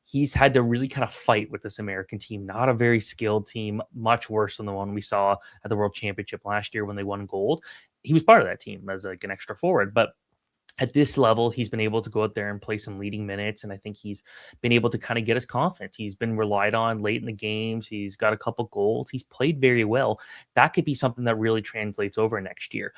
he's had to really kind of fight with this American team, not a very skilled team, much worse than the one we saw at the World Championship last year when they won gold. He was part of that team as like an extra forward, but at this level, he's been able to go out there and play some leading minutes, and I think he's been able to kind of get his confidence. He's been relied on late in the games. He's got a couple goals. He's played very well. That could be something that really translates over next year,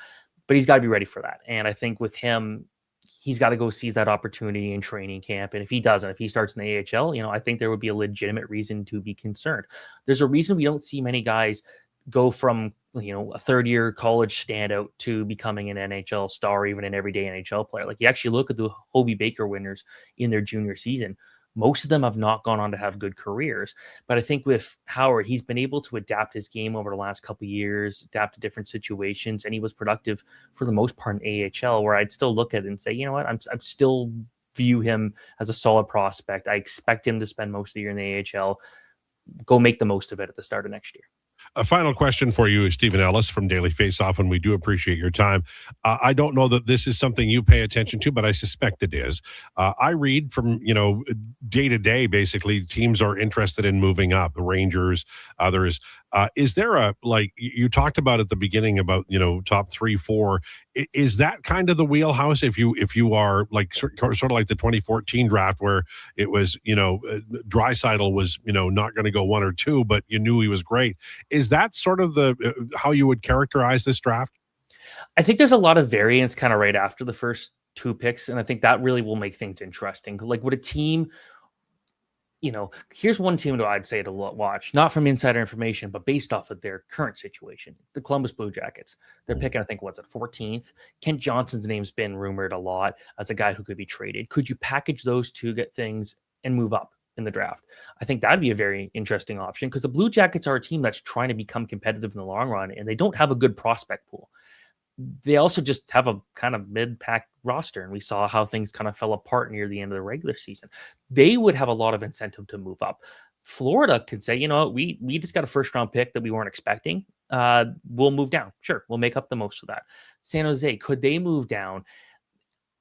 but he's got to be ready for that. And I think with him, he's got to go seize that opportunity in training camp. And if he doesn't, if he starts in the AHL, I think there would be a legitimate reason to be concerned. There's a reason we don't see many guys go from a third-year college standout to becoming an NHL star, or even an everyday NHL player. Like, you actually look at the Hobey Baker winners in their junior season, most of them have not gone on to have good careers. But I think with Howard, he's been able to adapt his game over the last couple of years, adapt to different situations, and he was productive for the most part in AHL, where I'd still look at it and say, you know what, I'm still view him as a solid prospect. I expect him to spend most of the year in the AHL. Go make the most of it at the start of next year. A final question for you is Stephen Ellis from Daily Faceoff, and we do appreciate your time. I don't know that this is something you pay attention to, but I suspect it is. I read from, day to day, basically, teams are interested in moving up, the Rangers, others. Is there you talked about at the beginning about, top 3, 4. Is that kind of the wheelhouse if you are like sort of like the 2014 draft where it was, Draisaitl was, not going to go 1 or 2, but you knew he was great. Is that sort of the how you would characterize this draft? I think there's a lot of variance kind of right after the first 2 picks, and I think that really will make things interesting. Like, would a team, here's one team that I'd say to watch, not from insider information, but based off of their current situation. The Columbus Blue Jackets. They're picking, I think, 14th. Kent Johnson's name's been rumored a lot as a guy who could be traded. Could you package those 2, get things, and move up in the draft? I think that'd be a very interesting option, because the Blue Jackets are a team that's trying to become competitive in the long run, and they don't have a good prospect pool. They also just have a kind of mid-pack roster, and we saw how things kind of fell apart near the end of the regular season. They would have a lot of incentive to move up. Florida could say, we just got a first-round pick that we weren't expecting. We'll move down. Sure, we'll make up the most of that. San Jose, could they move down?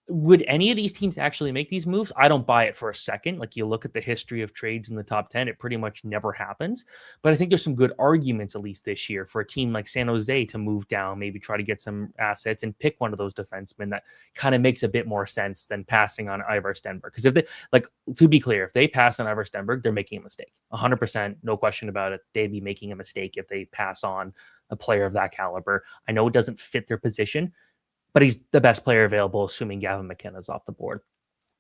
Would any of these teams actually make these moves? I don't buy it for a second. Like, you look at the history of trades in the top 10, it pretty much never happens. But I think there's some good arguments, at least this year, for a team like San Jose to move down, maybe try to get some assets and pick one of those defensemen that kind of makes a bit more sense than passing on Ivar Stenberg. Because if they, to be clear, if they pass on Ivar Stenberg, they're making a mistake. 100%, no question about it. They'd be making a mistake if they pass on a player of that caliber. I know it doesn't fit their position, but he's the best player available, assuming Gavin McKenna's off the board.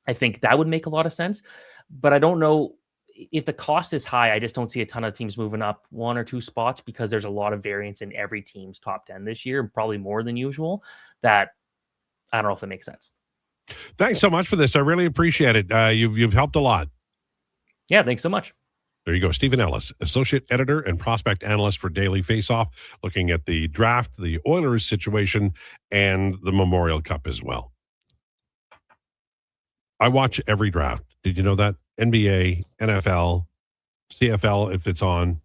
I think that would make a lot of sense, but I don't know if the cost is high. I just don't see a ton of teams moving up 1 or 2 spots, because there's a lot of variance in every team's top 10 this year, probably more than usual, that I don't know if it makes sense. Thanks so much for this. I really appreciate it. You've helped a lot. Yeah, thanks so much. There you go. Stephen Ellis, associate editor and prospect analyst for Daily Faceoff, looking at the draft, the Oilers situation, and the Memorial Cup as well. I watch every draft. Did you know that? NBA, NFL, CFL if it's on,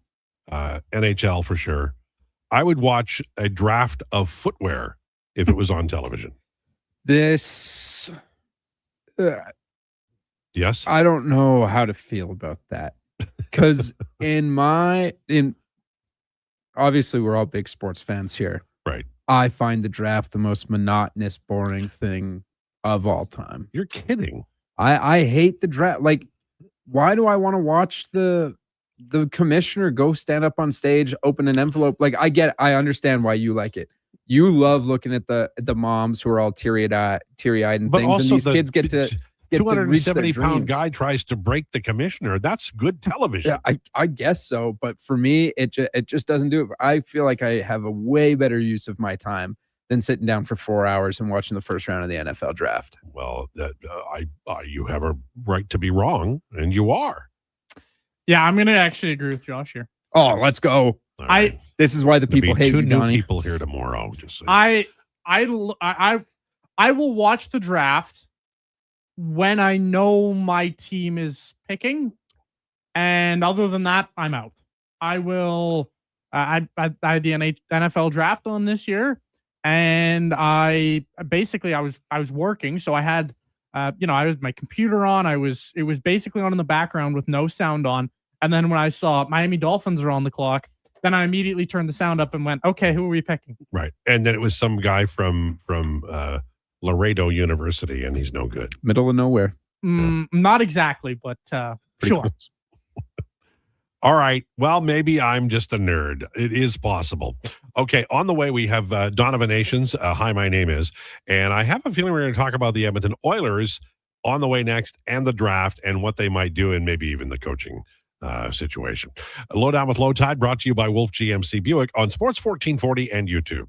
NHL for sure. I would watch a draft of footwear if it was on television. This, yes, I don't know how to feel about that because obviously we're all big sports fans here, right? I find the draft the most monotonous, boring thing of all time. You're kidding. I hate the draft. Like, why do I want to watch the commissioner go stand up on stage, open an envelope? Like, I understand why you like it. You love looking at the moms who are all teary-eyed and But things, also and these kids get to 270-pound guy tries to break the commissioner. That's good television. Yeah, I guess so. But for me, it just doesn't do it. I feel like I have a way better use of my time than sitting down for 4 hours and watching the first round of the NFL draft. Well, you have a right to be wrong, and you are. Yeah, I'm going to actually agree with Josh here. Oh, let's go. Right. This is why the people hate two you, new Donnie. people here tomorrow. Just so. I will watch the draft when I know my team is picking, and other than that, I'm out. I will. I had the NFL draft on this year, and I was working, so I had I had my computer on. It was basically on in the background with no sound on. And then when I saw Miami Dolphins are on the clock, then I immediately turned the sound up and went, okay, who are we picking? Right. And then it was some guy from Laredo University, and he's no good. Middle of nowhere. Not exactly, but sure. Close. All right. Well, maybe I'm just a nerd. It is possible. Okay. On the way, we have Donovan Nations. Hi, my name is. And I have a feeling we're going to talk about the Edmonton Oilers on the way next, and the draft, and what they might do, and maybe even the coaching situation. Lowdown with Lowetide, brought to you by Wolf GMC Buick on Sports 1440 and YouTube.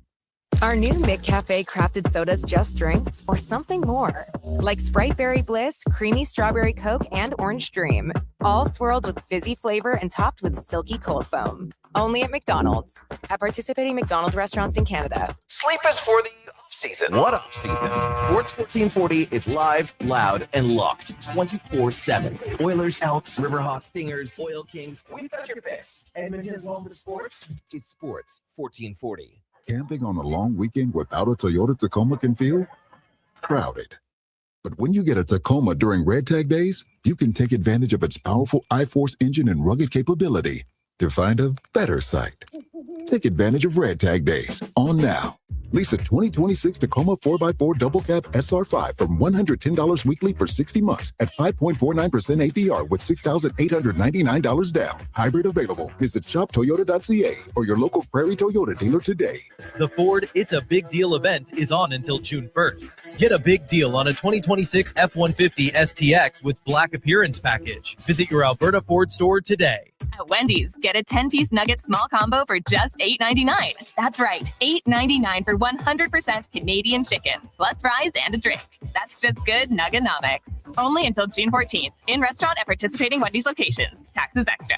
Are new McCafe crafted sodas just drinks or something more? Like Sprite Berry Bliss, Creamy Strawberry Coke, and Orange Dream. All swirled with fizzy flavor and topped with silky cold foam. Only at McDonald's. At participating McDonald's restaurants in Canada. Sleep is for the off-season. What off-season? Sports 1440 is live, loud, and locked 24/7. Oilers, Elks, Riverhawks, Stingers, Oil Kings. We've got your picks. Edmonton's home for sports is Sports 1440. Camping on a long weekend without a Toyota Tacoma can feel crowded. But when you get a Tacoma during Red Tag Days, you can take advantage of its powerful iForce engine and rugged capability to find a better site. Take advantage of Red Tag Days on now. Lease a 2026 Tacoma 4x4 double cab SR5 from $110 weekly for 60 months at 5.49% APR with $6,899 down. Hybrid available. Visit shoptoyota.ca or your local Prairie Toyota dealer today. The Ford It's a Big Deal event is on until June 1st. Get a big deal on a 2026 F-150 STX with Black Appearance Package. Visit your Alberta Ford store today. At Wendy's, get a 10-piece nugget small combo for just $8.99. That's right, $8.99 for 100% Canadian chicken, plus fries and a drink. That's just good nuggenomics. Only until June 14th. In restaurant at participating Wendy's locations. Taxes extra.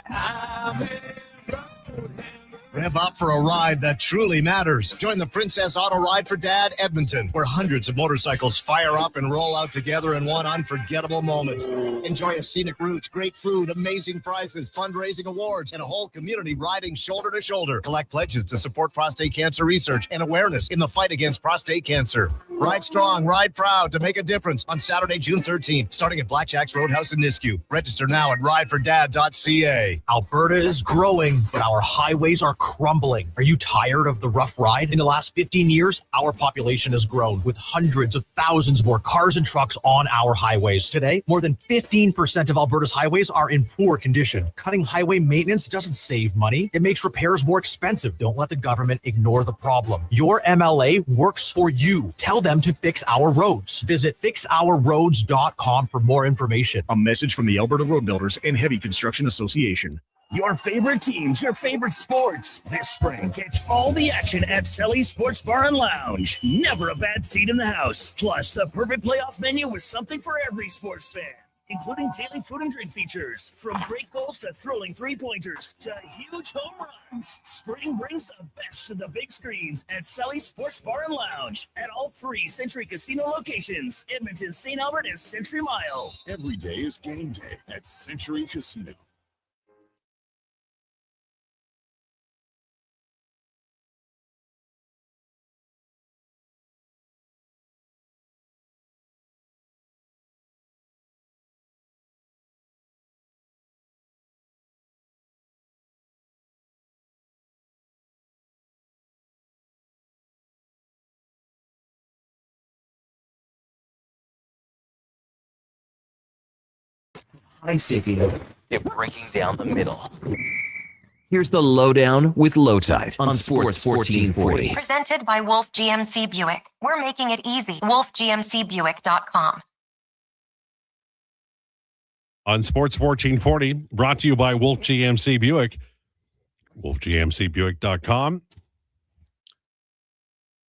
Rev up for a ride that truly matters. Join the Princess Auto Ride for Dad Edmonton, where hundreds of motorcycles fire up and roll out together in one unforgettable moment. Enjoy a scenic route, great food, amazing prizes, fundraising awards, and a whole community riding shoulder to shoulder. Collect pledges to support prostate cancer research and awareness in the fight against prostate cancer. Ride strong, ride proud to make a difference on Saturday, June 13th, starting at Blackjack's Roadhouse in Nisku. Register now at ridefordad.ca. Alberta is growing, but our highways are crumbling. Are you tired of the rough ride? In the last 15 years, our population has grown with hundreds of thousands more cars and trucks on our highways. Today, more than 15% of Alberta's highways are in poor condition. Cutting highway maintenance doesn't save money. It makes repairs more expensive. Don't let the government ignore the problem. Your MLA works for you. Tell them to fix our roads. Visit fixourroads.com for more information. A message from the Alberta Road Builders and Heavy Construction Association. Your favorite teams, your favorite sports. This spring, catch all the action at Selly's Sports Bar and Lounge. Never a bad seat in the house. Plus, the perfect playoff menu with something for every sports fan, including daily food and drink features. From great goals to thrilling three-pointers to huge home runs. Spring brings the best to the big screens at Selly's Sports Bar and Lounge at all 3 Century Casino locations, Edmonton, St. Albert, and Century Mile. Every day is game day at Century Casino. high sticking, they're breaking down the middle. Here's the Lowdown with Lowetide on Sports 1440. Presented by Wolf GMC Buick. We're making it easy. WolfGMCBuick.com. On Sports 1440, brought to you by Wolf GMC Buick. WolfGMCBuick.com.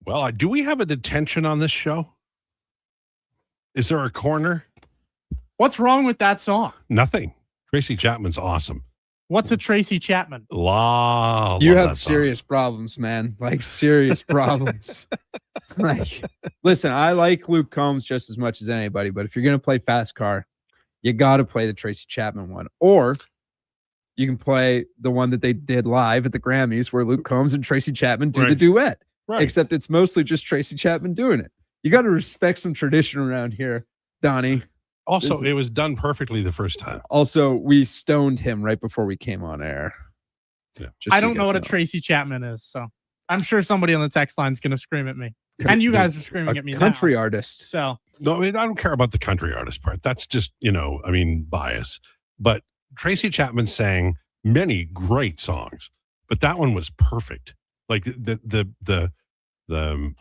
Well, do we have a detention on this show? Is there a corner? What's wrong with that song? Nothing. Tracy Chapman's awesome. What's a Tracy Chapman? You have serious problems, man. Like serious problems. Like, listen, I like Luke Combs just as much as anybody, but if you're gonna play Fast Car, you got to play the Tracy Chapman one, or you can play the one that they did live at the Grammys, where Luke Combs and Tracy Chapman do the duet. Right. Except it's mostly just Tracy Chapman doing it. You got to respect some tradition around here, Donnie. Also, it was done perfectly the first time. Also, we stoned him right before we came on air. Yeah. I don't know what a Tracy Chapman is, so I'm sure somebody on the text line is going to scream at me. And you guys are screaming at me country now. Artist. So no, I mean, I don't care about the country artist part. That's just, bias. But Tracy Chapman sang many great songs, but that one was perfect. Like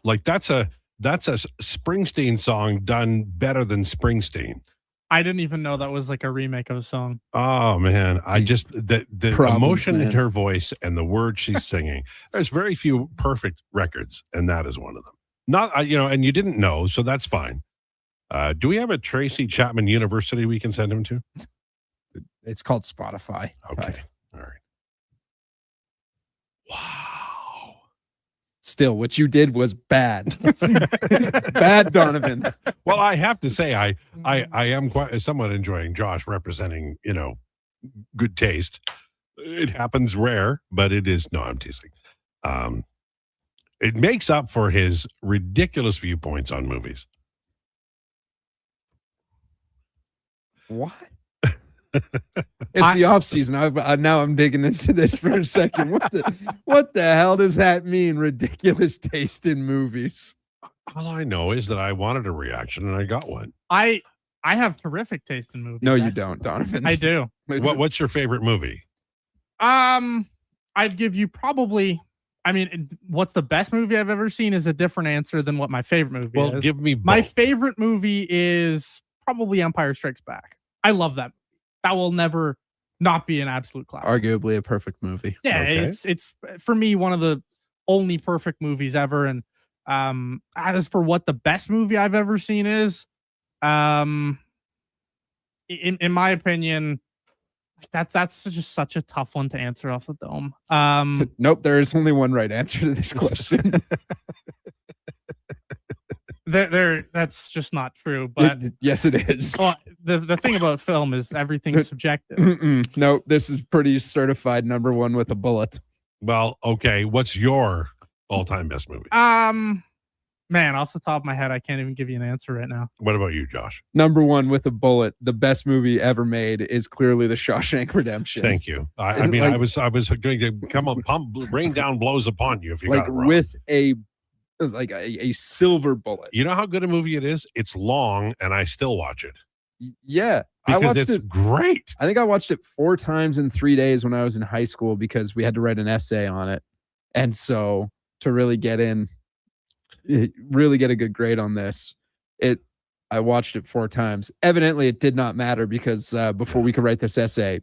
like that's a Springsteen song done better than Springsteen. I didn't even know that was like a remake of a song. Oh man, I just the emotion in her voice and the words she's singing. There's very few perfect records, and that is one of them. Not and you didn't know, so that's fine. Do we have a Tracy Chapman University we can send him to? It's called Spotify. Okay, all right. Still, what you did was bad. Bad, Donovan. Well, I have to say, I am somewhat enjoying Josh representing, good taste. It happens rare, but it is. No, I'm teasing. It makes up for his ridiculous viewpoints on movies. What? It's the off season. Now I'm digging into this for a second. What the hell does that mean? Ridiculous taste in movies. All I know is that I wanted a reaction and I got one. I have terrific taste in movies. No, you don't, Donovan. I do. What's your favorite movie? I'd give you probably. I mean, what's the best movie I've ever seen is a different answer than what my favorite movie is. Well, give me both. My favorite movie is probably Empire Strikes Back. I love that. That will never not be an absolute classic. Arguably a perfect movie. Yeah, Okay. it's for me one of the only perfect movies ever. And as for what the best movie I've ever seen is, in my opinion, that's just such a tough one to answer off the dome. Nope, there is only one right answer to this question. That's just not true. But yes, it is. Well, the thing about film is everything's subjective. No, this is pretty certified number one with a bullet. Well, okay. What's your all-time best movie? Man, off the top of my head, I can't even give you an answer right now. What about you, Josh? Number one with a bullet. The best movie ever made is clearly The Shawshank Redemption. Thank you. I mean, I was going to come on, rain down blows upon you if you got it wrong. With a silver bullet. You know how good a movie it is? It's long, and I still watch it. Yeah, because I watched it's it. Great. I think I watched it 4 times in 3 days when I was in high school because we had to write an essay on it, and so to really get a good grade on this, I watched it 4 times. Evidently, it did not matter because before we could write this essay,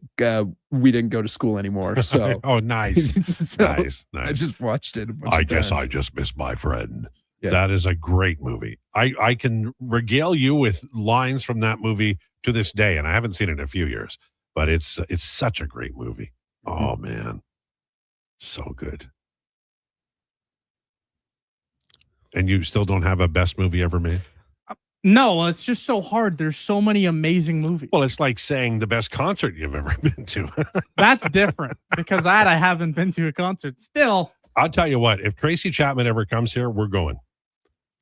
we didn't go to school anymore. So, oh, nice, nice. I just watched it. I guess I just missed my friend. Yeah. That is a great movie. I can regale you with lines from that movie to this day, and I haven't seen it in a few years. But it's such a great movie. Oh man, so good. And you still don't have a best movie ever made? No, it's just so hard. There's so many amazing movies. Well, it's like saying the best concert you've ever been to. That's different because I haven't been to a concert. Still, I'll tell you what, if Tracy Chapman ever comes here, we're going.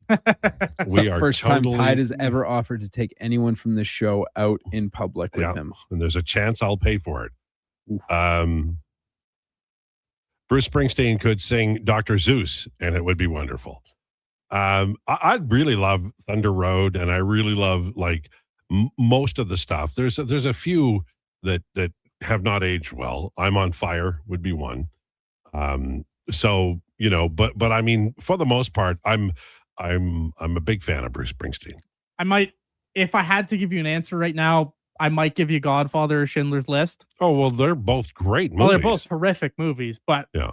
It's the first time Tide has ever offered to take anyone from this show out in public with him. And there's a chance I'll pay for it. Bruce Springsteen could sing Dr. Zeus, and it would be wonderful. I really love Thunder Road, and I really love like most of the stuff. There's a few that have not aged well. I'm on Fire would be one. So but I mean, for the most part, I'm a big fan of Bruce Springsteen. I might, if I had to give you an answer right now, I might give you Godfather or Schindler's List. Oh well, they're both great movies. Well, they're both horrific movies, but yeah.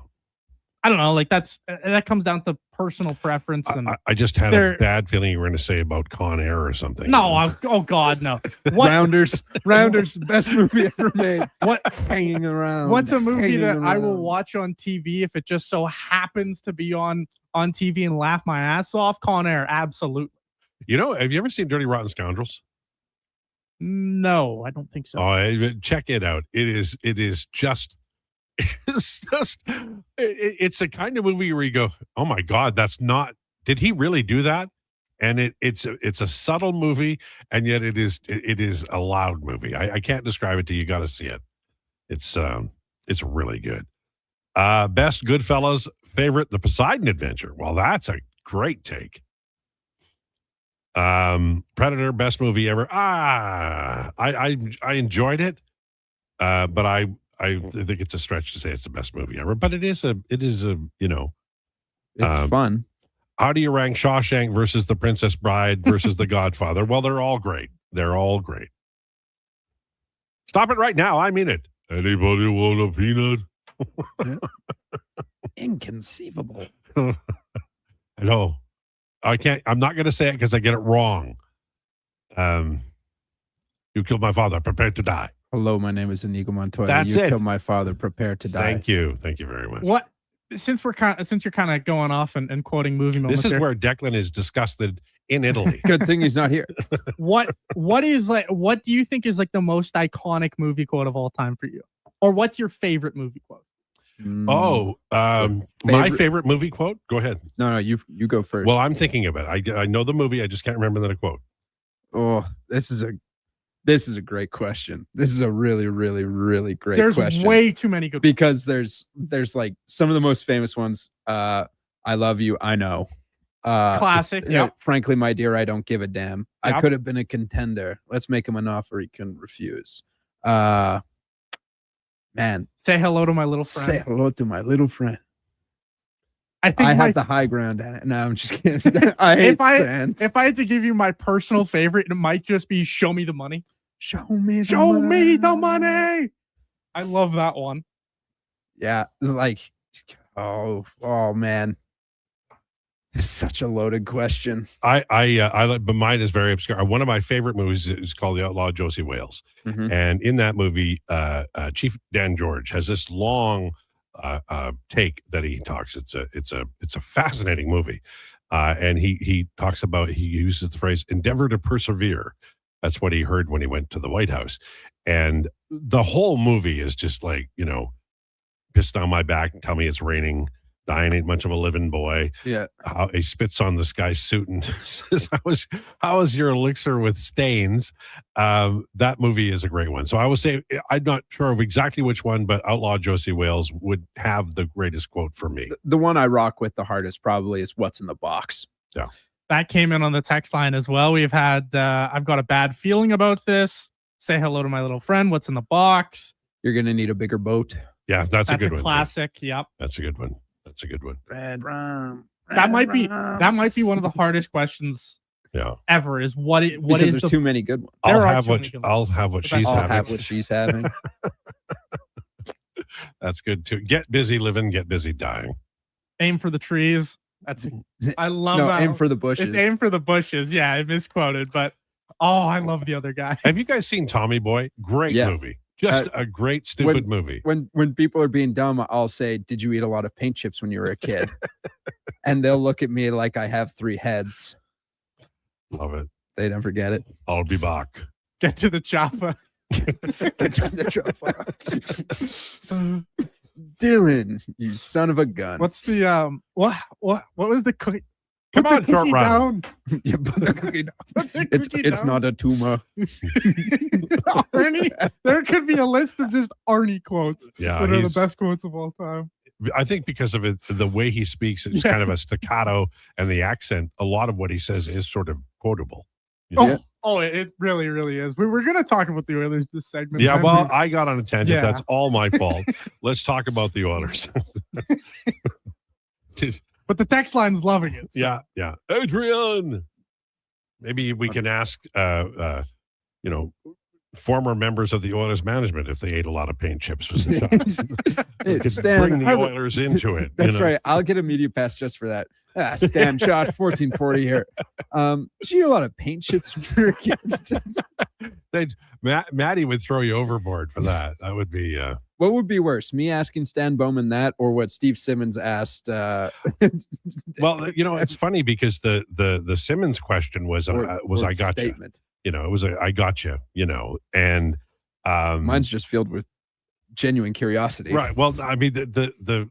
I don't know. Like that comes down to personal preference. And I just had a bad feeling you were going to say about Con Air or something. No, oh God, no. What? Rounders, best movie ever made. What? Hanging around. What's a movie hanging that around. I will watch on TV if it just so happens to be on TV and laugh my ass off? Con Air, absolutely. Have you ever seen Dirty Rotten Scoundrels? No, I don't think so. Oh, check it out. It's a kind of movie where you go, oh my God, did he really do that? And it's a subtle movie, and yet it is a loud movie. I can't describe it to you. You got to see it. It's really good. Best Goodfellas, favorite, The Poseidon Adventure. Well, that's a great take. Predator, best movie ever. I enjoyed it, but I think it's a stretch to say it's the best movie ever. But it is it's fun. How do you rank Shawshank versus The Princess Bride versus The Godfather? Well, they're all great. They're all great. Stop it right now. I mean it. Anybody want a peanut? Inconceivable. I know. I'm not going to say it because I get it wrong. You killed my father. Prepare to die. Hello, my name is Inigo Montoya. That's you it. killed my father. Prepare to die. Thank you very much. What? Since you're kind of going off and quoting movie moments, This is where Declan is disgusted in Italy. Good thing he's not here. What do you think is like the most iconic movie quote of all time for you? Or what's your favorite movie quote? My favorite movie quote? Go ahead. No, you go first. Well, I'm thinking of it. I know the movie. I just can't remember the quote. Oh, this is a great question. This is a really, really, really great question. There's way too many good because there's like some of the most famous ones. I love you. I know. Classic. Yep. Frankly, my dear, I don't give a damn. Yep. I could have been a contender. Let's make him an offer he can refuse. Man, say hello to my little friend. Say hello to my little friend. I think I have the high ground at it. No, I'm just kidding. If I had to give you my personal favorite, it might just be "Show me the money." Show me the money. I love that one. Yeah, like, oh man, it's such a loaded question. I but mine is very obscure. One of my favorite movies is called The Outlaw Josie Wales, and in that movie, Chief Dan George has this long take that he talks. It's a fascinating movie, and he talks about, he uses the phrase "endeavor to persevere." That's what he heard when he went to the White House, and the whole movie is just like, piss down my back and tell me it's raining. Dying ain't much of a living boy. Yeah. How he spits on this guy's suit and says, how is your elixir with stains? That movie is a great one. So I would say, I'm not sure of exactly which one, but Outlaw Josie Wales would have the greatest quote for me. The one I rock with the hardest probably is "What's in the Box." Yeah. That came in on the text line as well. We've had, I've got a bad feeling about this. Say hello to my little friend. What's in the box? You're going to need a bigger boat. Yeah, that's a good one. Classic. Yep. That's a good one. That's a good one. Red rum. That might be one of the hardest questions ever. Is what is there's too many good ones. I'll have what she's having. I'll have what she's having. That's good too. Get busy living, get busy dying. Aim for the trees. I love that. Aim for the bushes. It's aim for the bushes. Yeah, I misquoted, but I love the other guy. Have you guys seen Tommy Boy? Great movie. Just a great stupid movie. When people are being dumb, I'll say, "Did you eat a lot of paint chips when you were a kid?" And they'll look at me like I have 3 heads. Love it. They never get it. I'll be back. Get to the chopper. Get to the chopper. Dylan, you son of a gun. What's the what was the cookie? Come on, short round. Yeah, put the cookie down. It's not a tumor. Arnie, there could be a list of just Arnie quotes that are the best quotes of all time. I think because of it, the way he speaks, it's kind of a staccato, and the accent, a lot of what he says is sort of quotable. Oh, Oh, it really, really is. We're going to talk about the Oilers this segment. Yeah, well, I got on a tangent. Yeah. That's all my fault. Let's talk about the Oilers. But the text line's loving it. So. Yeah. Adrian. Maybe we can ask, former members of the Oilers management if they ate a lot of paint chips. We could bring the Oilers into it. That's right. I'll get a media pass just for that. Stan shot 1440 here. Did you eat a lot of paint chips when you were a kid? Maddie would throw you overboard for that. That would be. What would be worse, me asking Stan Bowman that, or what Steve Simmons asked? Well, it's funny because the Simmons question was I got statement. You. It was I got you. And mine's just filled with genuine curiosity. Right. Well, I mean, the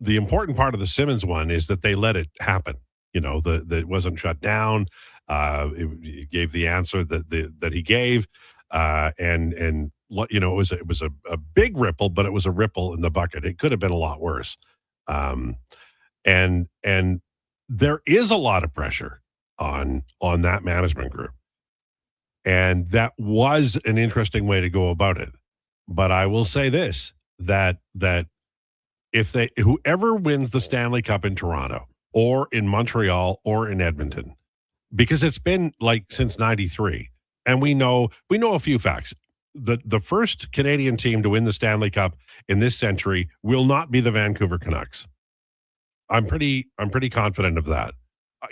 important part of the Simmons one is that they let it happen. That it wasn't shut down. It gave the answer that he gave, and. It was a big ripple, but it was a ripple in the bucket. It could have been a lot worse. And there is a lot of pressure on that management group. And that was an interesting way to go about it. But I will say this, that if whoever wins the Stanley Cup in Toronto or in Montreal or in Edmonton, because it's been like since 93, and we know a few facts. The first Canadian team to win the Stanley Cup in this century will not be the Vancouver Canucks. I'm pretty confident of that.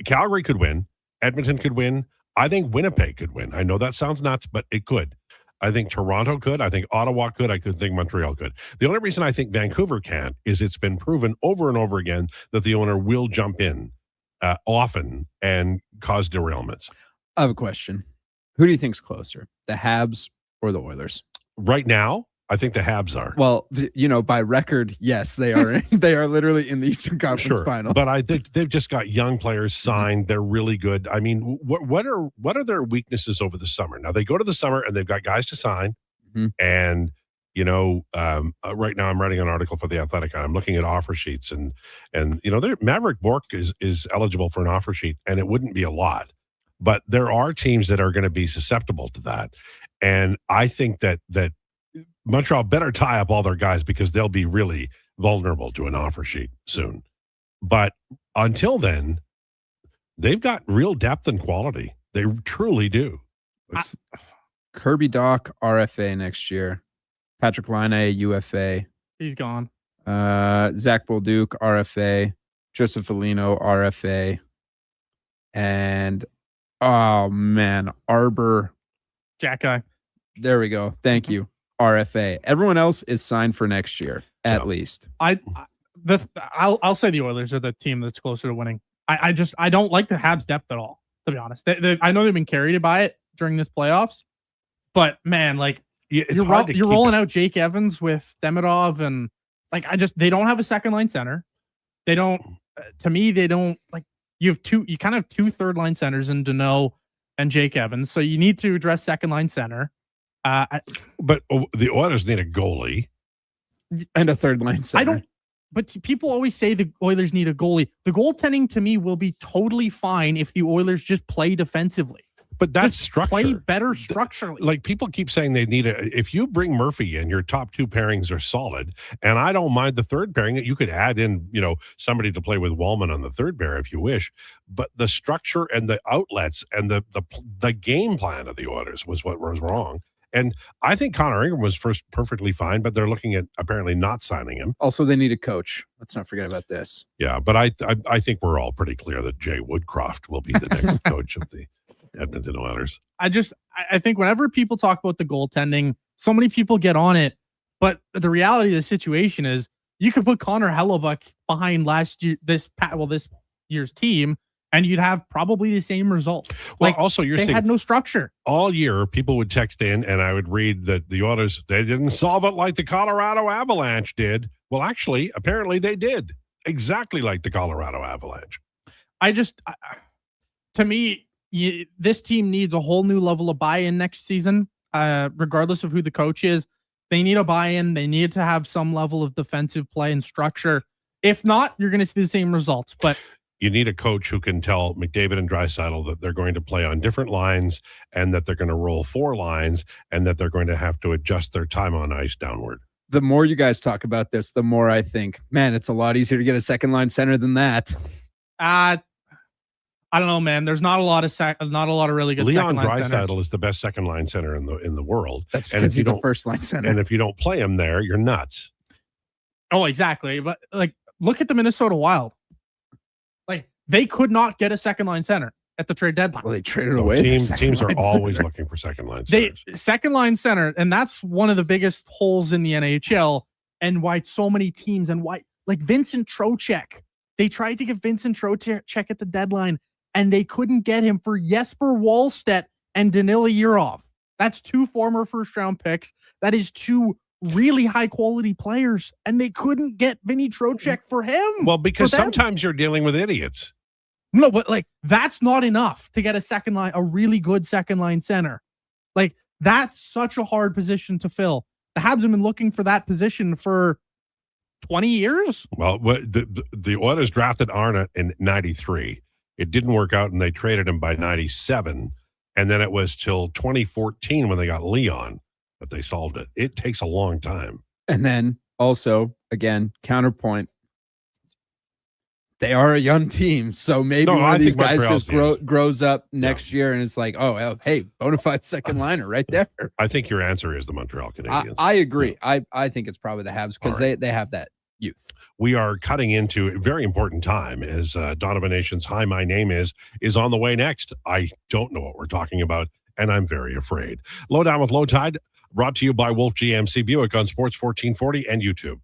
Calgary could win. Edmonton could win. I think Winnipeg could win. I know that sounds nuts, but it could. I think Toronto could. I think Ottawa could. I could think Montreal could. The only reason I think Vancouver can't is it's been proven over and over again that the owner will jump in often and cause derailments. I have a question. Who do you think's closer, the Habs or the Oilers? Right now, I think the Habs are. Well, by record, yes, they are. They are literally in the Eastern Conference Final. But I think they've just got young players signed. They're really good. I mean, what are their weaknesses over the summer? Now they go to the summer and they've got guys to sign. And right now I'm writing an article for The Athletic. I'm looking at offer sheets and Maverick Bourque is eligible for an offer sheet, and it wouldn't be a lot. But there are teams that are going to be susceptible to that. And I think that Montreal better tie up all their guys because they'll be really vulnerable to an offer sheet soon. But until then, they've got real depth and quality. They truly do. Kirby Doc, RFA next year. Patrick Laine, UFA. He's gone. Zach Bolduc, RFA. Joseph Foligno, RFA. And, oh, man, Arbor. Jack Guy. There we go. Thank you. RFA. Everyone else is signed for next year, at least. I'll say the Oilers are the team that's closer to winning. I don't like the Habs' depth at all, to be honest. I know they've been carried by it during this playoffs, but man, you're rolling out Jake Evans with Demidov, and they don't have a second line center. They don't. To me, they don't You kind of have two third line centers in Deneau and Jake Evans, so you need to address second line center. But the Oilers need a goalie and a third line center. But people always say the Oilers need a goalie. The goaltending to me will be totally fine if the Oilers just play defensively. But that's structure. Play better structurally. People keep saying they need if you bring Murphy in, your top two pairings are solid. And I don't mind the third pairing. You could add in, somebody to play with Wallman on the third pair if you wish. But the structure and the outlets and the game plan of the Oilers was what was wrong. And I think Connor Ingram was first perfectly fine, but they're looking at apparently not signing him. Also, they need a coach. Let's not forget about this. Yeah, but I think we're all pretty clear that Jay Woodcroft will be the next coach of the Edmonton Oilers. I think whenever people talk about the goaltending, so many people get on it, but the reality of the situation is you could put Connor Hellebuck behind this year's team, and you'd have probably the same result. Well, also they had no structure. All year, people would text in, and I would read that the Oilers, they didn't solve it like the Colorado Avalanche did. Well, actually, apparently they did. Exactly like the Colorado Avalanche. To me, this team needs a whole new level of buy-in next season, regardless of who the coach is. They need a buy-in. They need to have some level of defensive play and structure. If not, you're going to see the same results. But You need a coach who can tell McDavid and Draisaitl that they're going to play on different lines and that they're going to roll 4 lines and that they're going to have to adjust their time on ice downward. The more you guys talk about this, the more I think, man, it's a lot easier to get a second line center than that. I don't know, man. There's not a lot of really good. Leon Draisaitl Draisaitl is the best second line center in the world. That's because he's a first line center. And if you don't play him there, you're nuts. Oh, exactly. But like, look at the Minnesota Wild. Like, they could not get a second line center at the trade deadline. Well, they traded away. Teams are always looking for second line centers. Second line center, and that's one of the biggest holes in the NHL, and why so many teams, and why, like, Vincent Trocheck. They tried to get Vincent Trocheck at the deadline, and they couldn't get him for Jesper Wallstedt and Danila Yurov. That's 2 former first-round picks. That is 2 really high-quality players, and they couldn't get Vinny Trocheck for him. Well, because sometimes you're dealing with idiots. No, but like, that's not enough to get a really good second line center. Like, that's such a hard position to fill. The Habs have been looking for that position for 20 years. Well, the Oilers drafted Arna in 93. It didn't work out, and they traded him by 97. And then it was till 2014 when they got Leon that they solved it. It takes a long time. And then also, again, counterpoint, they are a young team, so maybe one of these guys just grows up next year and it's like, oh, hey, bona fide second liner right there. I think your answer is the Montreal Canadiens. I agree. Yeah. I think it's probably the Habs because they have that youth. We are cutting into a very important time as Donovan Nation's Hi, My Name is on the way next. I don't know what we're talking about, and I'm very afraid. Lowdown with Lowetide, brought to you by Wolf GMC Buick on Sports 1440 and YouTube.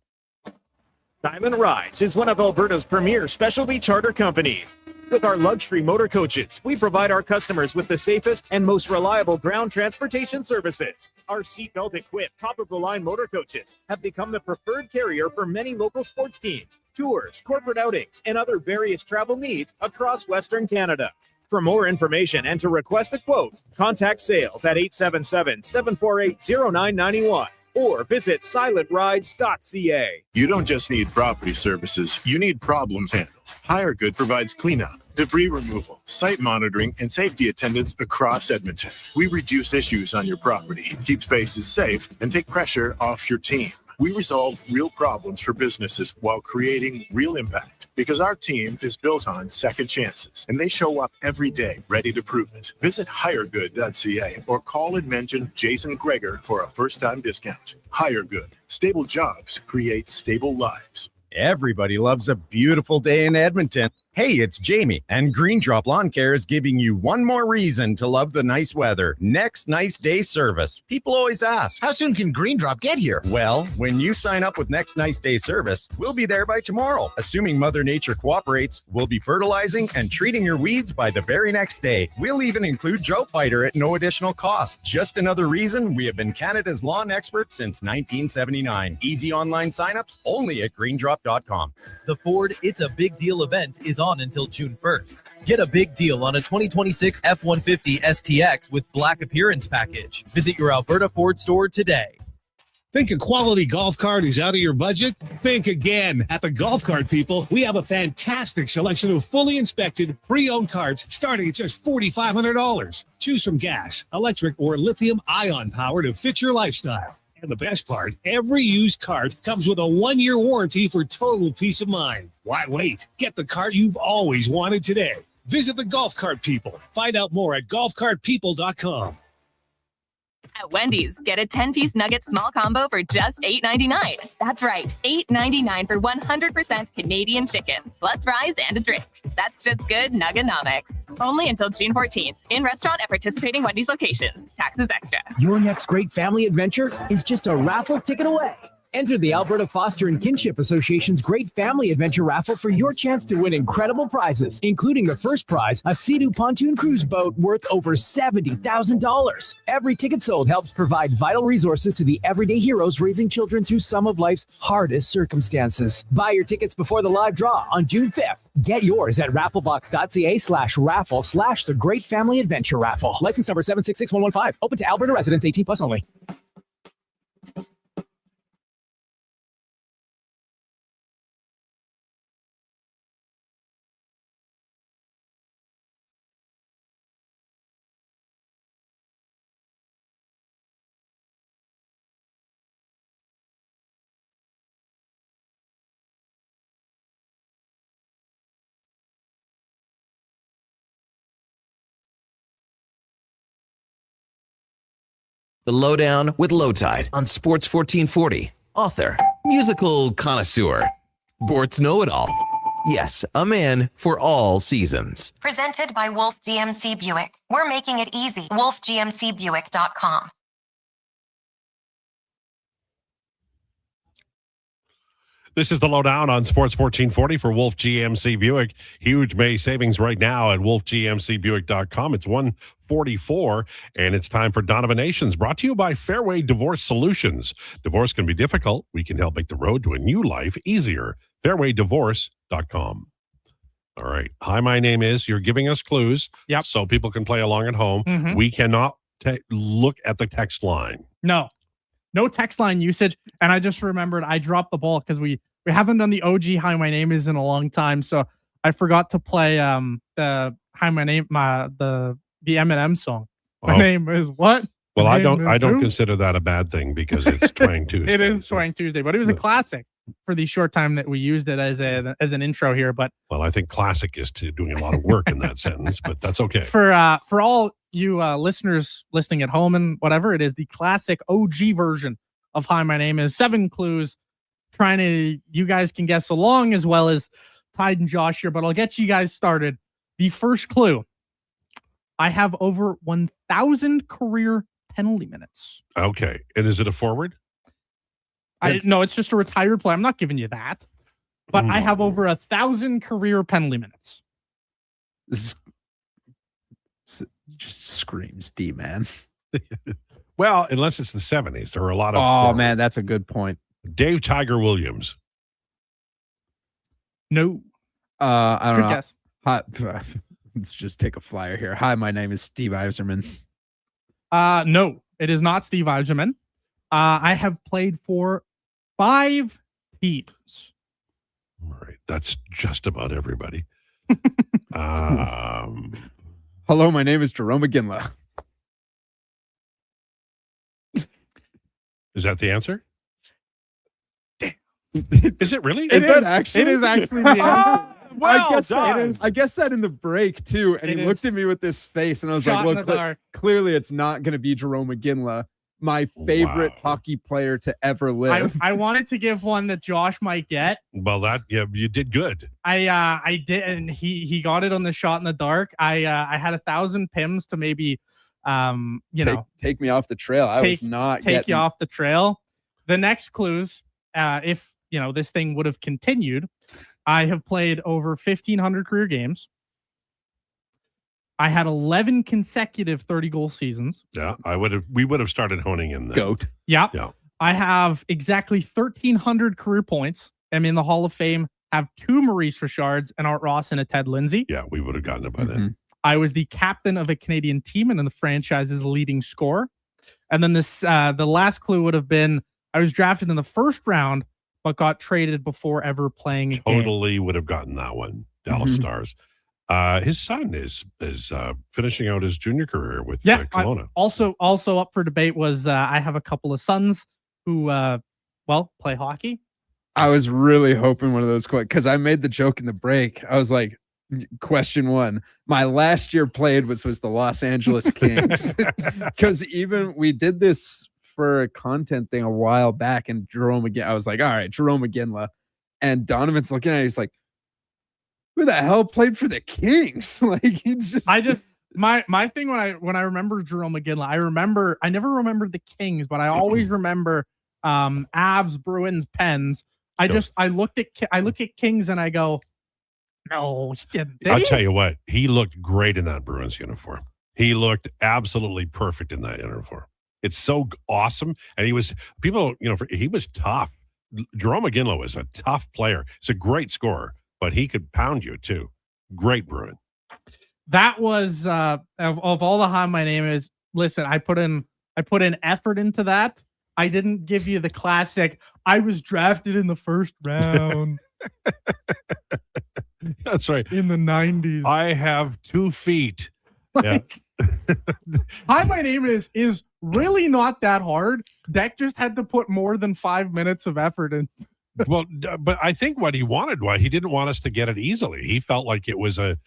Diamond Rides is one of Alberta's premier specialty charter companies. With our luxury motor coaches, we provide our customers with the safest and most reliable ground transportation services. Our seatbelt equipped, top-of-the-line motor coaches have become the preferred carrier for many local sports teams, tours, corporate outings, and other various travel needs across Western Canada. For more information and to request a quote, contact sales at 877-748-0991. Or visit silentrides.ca. You don't just need property services, you need problems handled. HireGood provides cleanup, debris removal, site monitoring, and safety attendance across Edmonton. We reduce issues on your property, keep spaces safe, and take pressure off your team. We resolve real problems for businesses while creating real impact because our team is built on second chances and they show up every day ready to prove it. Visit hiregood.ca or call and mention Jason Krueger for a first-time discount. HireGood. Stable jobs create stable lives. Everybody loves a beautiful day in Edmonton. Hey, it's Jamie, and Green Drop Lawn Care is giving you one more reason to love the nice weather. Next Nice Day service. People always ask, how soon can Green Drop get here? Well, when you sign up with Next Nice Day service, we'll be there by tomorrow. Assuming Mother Nature cooperates, we'll be fertilizing and treating your weeds by the very next day. We'll even include drought fighter at no additional cost. Just another reason we have been Canada's lawn expert since 1979. Easy online signups only at greendrop.com. The Ford It's a Big Deal event is on until June 1st. Get a big deal on a 2026 F-150 STX with Black Appearance Package. Visit your Alberta Ford store today. Think a quality golf cart is out of your budget? Think again. At the Golf Cart People, we have a fantastic selection of fully inspected, pre-owned carts starting at just $4,500. Choose from gas, electric, or lithium-ion power to fit your lifestyle. And the best part, every used cart comes with a 1-year warranty for total peace of mind. Why wait? Get the cart you've always wanted today. Visit the Golf Cart People. Find out more at golfcartpeople.com. At Wendy's, get a 10-piece nugget small combo for just $8.99. That's right, $8.99 for 100% Canadian chicken, plus fries and a drink. That's just good nuggonomics. Only until June 14th. In restaurant at participating Wendy's locations. Taxes extra. Your next great family adventure is just a raffle ticket away. Enter the Alberta Foster and Kinship Association's Great Family Adventure Raffle for your chance to win incredible prizes, including the first prize, a Sea-Doo pontoon cruise boat worth over $70,000. Every ticket sold helps provide vital resources to the everyday heroes raising children through some of life's hardest circumstances. Buy your tickets before the live draw on June 5th. Get yours at rafflebox.ca/raffle/the Great Family Adventure Raffle. License number 766115. Open to Alberta residents 18 plus only. The Lowdown with Lowetide on Sports 1440. Author, musical connoisseur, sports know-it-all. Yes, a man for all seasons. Presented by Wolf GMC Buick. We're making it easy. WolfGMCBuick.com. This is the Lowdown on Sports 1440 for Wolf GMC Buick. Huge May savings right now at wolfgmcbuick.com. It's 144, and it's time for Donovanations, brought to you by Fairway Divorce Solutions. Divorce can be difficult. We can help make the road to a new life easier. Fairwaydivorce.com. All right. Hi, my name is. You're giving us clues so people can play along at home. Mhm. We cannot look at the text line. No text line usage. And I just remembered I dropped the ball because we haven't done the OG Hi My Name Is in a long time. So I forgot to play the Hi My Name the Eminem song. My name is what? Well, My I name don't is who? consider that a bad thing because it's Twang Tuesday. It is Twang Tuesday, but it was a classic for the short time that we used it as an intro here. But Well, I think classic is to doing a lot of work in that sentence, but that's okay. for all you listeners listening at home and whatever, it is the classic OG version of Hi My Name Is. 7 clues, you guys can guess along as well as Tide and Josh here, but I'll get you guys started. The first clue: I have over 1,000 career penalty minutes. Okay. And is it a forward? No, it's just a retired player. I'm not giving you that, but I have over 1,000 career penalty minutes. Just screams D, man. Well, unless it's the 70s. There are a lot of. Oh, man, that's a good point. Dave Tiger Williams. No. I don't Good know. guess. Hi, let's just take a flyer here. Hi, my name is Steve Yzerman. No, it is not Steve Yzerman. I have played for 5 teams. All right. That's just about everybody. Hello, my name is Jerome McGinley. Is that the answer? Is it really? Is that actually? It is actually the answer. I guess that in the break too, and he looked at me with this face, and I was Shot like, in the dark. clearly it's not going to be Jerome McGinley, my favorite hockey player to ever live. I wanted to give one that Josh might get. Well, you did good. I did, and he got it on the shot in the dark. I had 1,000 pims to maybe take me off the trail. I was not take you off the trail. The next clues, if this thing would have continued, I have played over 1,500 career games. I had 11 consecutive 30-goal seasons. Yeah, we would have started honing in there. Goat. Yep. Yeah. I have exactly 1,300 career points. I'm in the Hall of Fame. Have 2 Maurice Richards, and Art Ross, and a Ted Lindsay. Yeah, we would have gotten it by then. I was the captain of a Canadian team and in the franchise's leading scorer. And then the last clue would have been I was drafted in the first round, but got traded before ever playing a game. Totally would have gotten that one. Dallas Stars. His son is finishing out his junior career with Kelowna. Also up for debate was I have a couple of sons who play hockey. I was really hoping one of those because I made the joke in the break. I was like, question 1. My last year played was the Los Angeles Kings. Because even we did this for a content thing a while back, and Jerome McGinley, I was like, all right, Jerome McGinley. And Donovan's looking at it, he's like, who the hell played for the Kings? Like, he's just my thing when I remember Jerome McGinley, I never remembered the Kings, but I always remember Avs, Bruins, Pens. I look at Kings and I go, no, he didn't. I'll tell you what, he looked great in that Bruins uniform. He looked absolutely perfect in that uniform. It's so awesome. And he was tough. Jerome McGinley was a tough player. He's a great scorer, but he could pound you too. Great Bruin. That was of all the Hi My Name Is. Listen, I put in effort into that. I didn't give you the classic. I was drafted in the first round. That's right. In the 90s. I have 2 feet. Yeah. Hi My Name Is really not that hard. Deck just had to put more than 5 minutes of effort in. Well, but I think what he wanted was he didn't want us to get it easily. He felt like it was a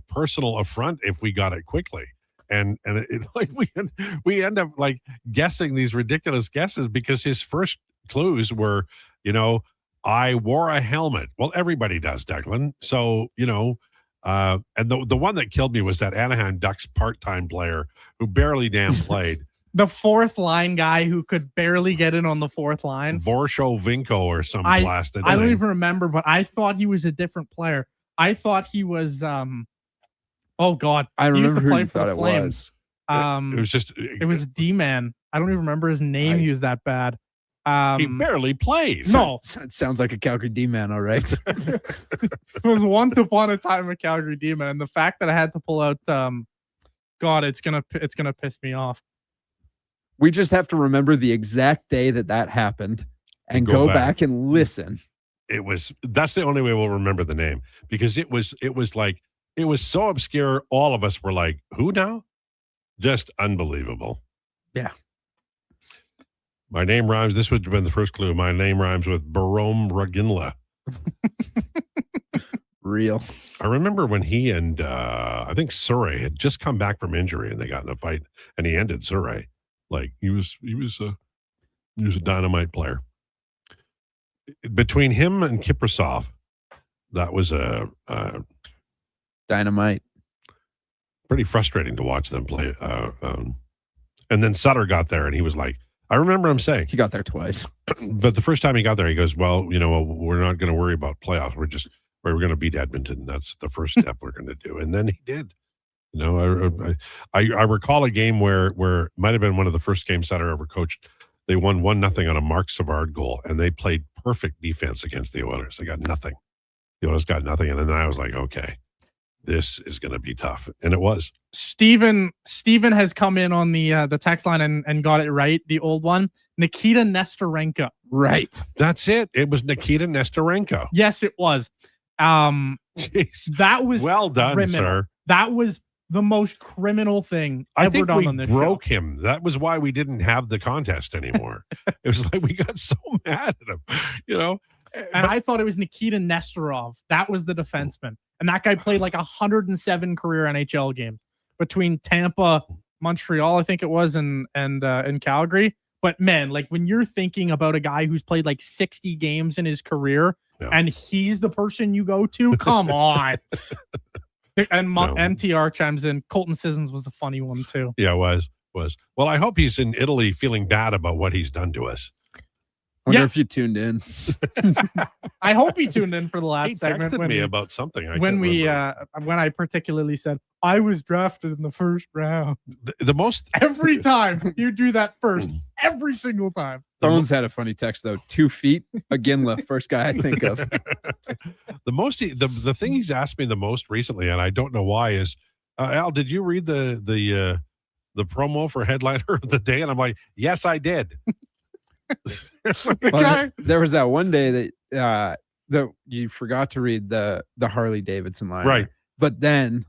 personal affront if we got it quickly. and like we end up like guessing these ridiculous guesses because his first clues were, I wore a helmet. Well, everybody does, Declan. So, and the one that killed me was that Anaheim Ducks part-time player who barely damn played. The fourth line guy who could barely get in on the fourth line. Vorshovinko or some blasted I don't thing. even remember, but I thought he was a different player. I thought he was oh God. I He used remember to who play you for thought the it Flames. was. It was D-Man. I don't even remember his name. He was that bad. He barely plays. No. It sounds like a Calgary D-man, all right. It was once upon a time a Calgary D-Man. And the fact that I had to pull out God, it's gonna piss me off. We just have to remember the exact day that happened and go back and listen. That's the only way we'll remember the name, because it was so obscure. All of us were like, who now? Just unbelievable. Yeah. My name rhymes. This would have been the first clue. My name rhymes with Barome Raginla. Real. I remember when he and I think Surrey had just come back from injury and they got in a fight and he ended Surrey. Like he was a dynamite player. Between him and Kiprasov, that was a dynamite. Pretty frustrating to watch them play. And then Sutter got there and he was like, I remember him saying he got there twice, but the first time he got there, he goes, well, we're not going to worry about playoffs. We're going to beat Edmonton. That's the first step we're going to do. And then he did. I recall a game where it might have been one of the first games Sutter ever coached. They won 1-0 on a Mark Savard goal, and they played perfect defense against the Oilers. They got nothing. The Oilers got nothing. And then I was like, okay, this is going to be tough. And it was. Steven has come in on the text line and got it right. The old one, Nikita Nestorenko. Right. That's it. It was Nikita Nestorenko. Yes, it was. Jeez. That was well done, criminal. sir. That was the most criminal thing ever done on this show. Broke him. That was why we didn't have the contest anymore. It was like we got so mad at him, And I thought it was Nikita Nestorov. That was the defenseman. And that guy played like 107 career NHL games between Tampa, Montreal, I think it was, and Calgary. But man, like when you're thinking about a guy who's played like 60 games in his career and he's the person you go to, come on. And MTR chimes in. Colton Sissons was a funny one too. Yeah, it was. Well, I hope he's in Italy feeling bad about what he's done to us. I wonder if you tuned in. I hope he tuned in for the last He segment texted when me about something. when I particularly said I was drafted in the first round. The most Every time you do that first, every single time. Bones had a funny text though. 2 feet. Aginla, first guy I think of. The thing he's asked me the most recently, and I don't know why, is Al, did you read the promo for headliner of the day? And I'm like, yes, I did. Well, there was that one day that you forgot to read the Harley Davidson line, right? But then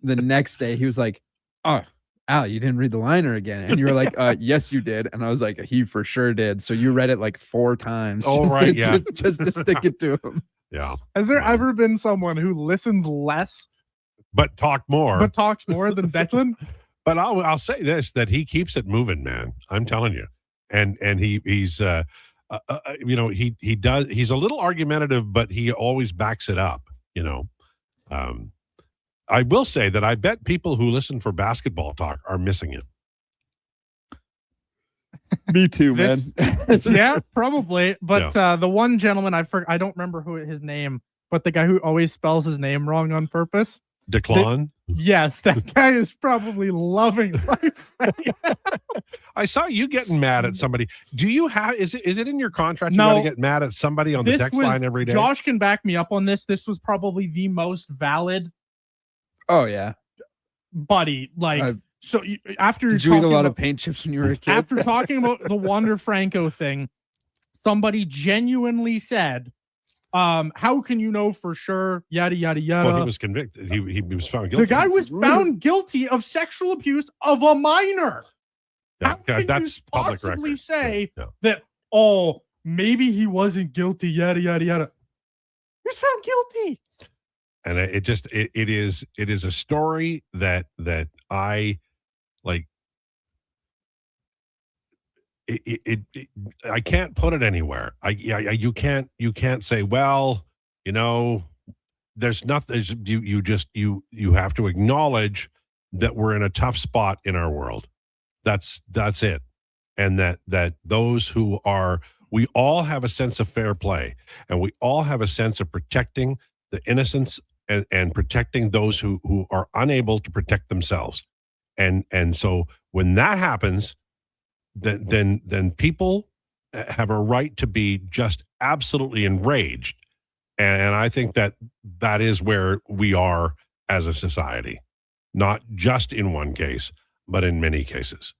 the next day he was like, "Oh, Al, you didn't read the liner again," and you were like, "Yes, you did," and I was like, "He for sure did." So you read it like 4 times. Oh, right, yeah, just to stick it to him. Yeah. Has there ever been someone who listens less but talks more than Declan? But I'll say this, that he keeps it moving, man. I'm telling you. And he's he does, he's a little argumentative, but he always backs it up, I will say that I bet people who listen for basketball talk are missing it. Me too, man. Yeah, probably. But the one gentleman I don't remember his name, but the guy who always spells his name wrong on purpose. Declan? Yes, that guy is probably loving life. I saw you getting mad at somebody. Do you have, is it in your contract? No. You got to get mad at somebody on the text line every day? Josh can back me up on this. This was probably the most valid. Oh, yeah. Buddy, like, so after did you eat a lot of paint chips when you were a kid? After talking about the Wander Franco thing, somebody genuinely said, how can you know for sure? Yada, yada, yada. Well, he was convicted. He was found guilty. The guy was found guilty of sexual abuse of a minor. Yeah, How can that's you public possibly record. say Yeah. that, oh, maybe he wasn't guilty, yada, yada, yada. He was found guilty. And it is a story that I like it I can't put it anywhere. You can't say, well, there's nothing. You have to acknowledge that we're in a tough spot in our world. That's it. And that those who are, we all have a sense of fair play, and we all have a sense of protecting the innocents and protecting those who are unable to protect themselves. And so when that happens, then people have a right to be just absolutely enraged. And I think that is where we are as a society, not just in one case, but in many cases.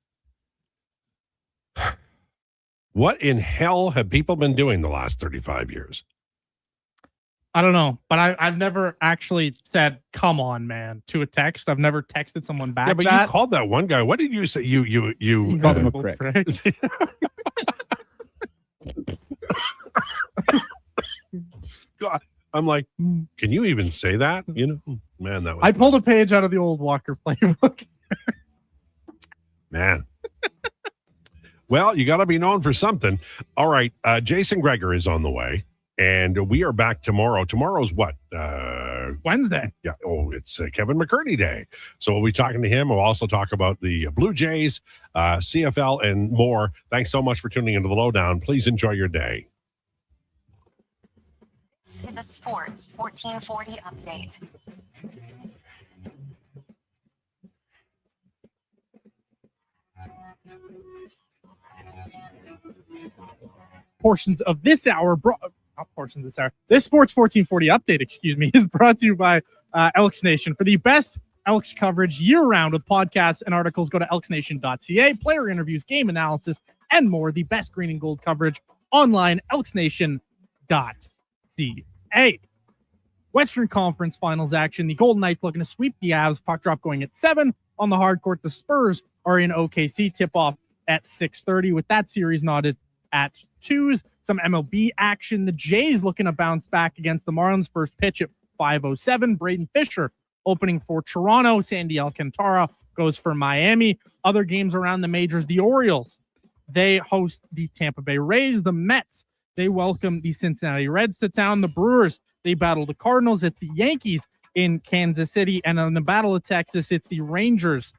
What in hell have people been doing the last 35 years? I don't know, but I've never actually said, come on, man, to a text. I've never texted someone back. Yeah, but you called that one guy. What did you say? You called him a prick. God, I'm like, can you even say that? Man, that was. I pulled a page out of the old Walker playbook. Man. Well, you got to be known for something. All right. Jason Krueger is on the way, and we are back tomorrow. Tomorrow's what? Wednesday. Yeah. Oh, it's Kevin McCurdy Day. So we'll be talking to him. We'll also talk about the Blue Jays, CFL, and more. Thanks so much for tuning into the Lowdown. Please enjoy your day. This is a Sports 1440 update. Portions of this hour, this Sports 1440 update, is brought to you by Elks Nation. For the best Elks coverage year-round with podcasts and articles, go to elksnation.ca, player interviews, game analysis, and more. The best green and gold coverage online, elksnation.ca. Western Conference Finals action. The Golden Knights looking to sweep the Avs. Puck drop going at 7 on the hard court. The Spurs are in OKC. Tip-off at 6:30 with that series knotted at 2s. Some MLB action. The Jays looking to bounce back against the Marlins. First pitch at 5:07. Braden Fisher opening for Toronto. Sandy Alcantara goes for Miami. Other games around the majors. The Orioles, they host the Tampa Bay Rays. The Mets, they welcome the Cincinnati Reds to town. The Brewers, they battle the Cardinals. At the Yankees in Kansas City. And on the Battle of Texas, it's the Rangers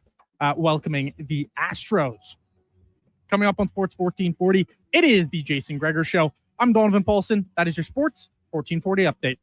welcoming the Astros. Coming up on Sports 1440, it is the Jason Krueger Show. I'm Donovan Paulson. That is your Sports 1440 update.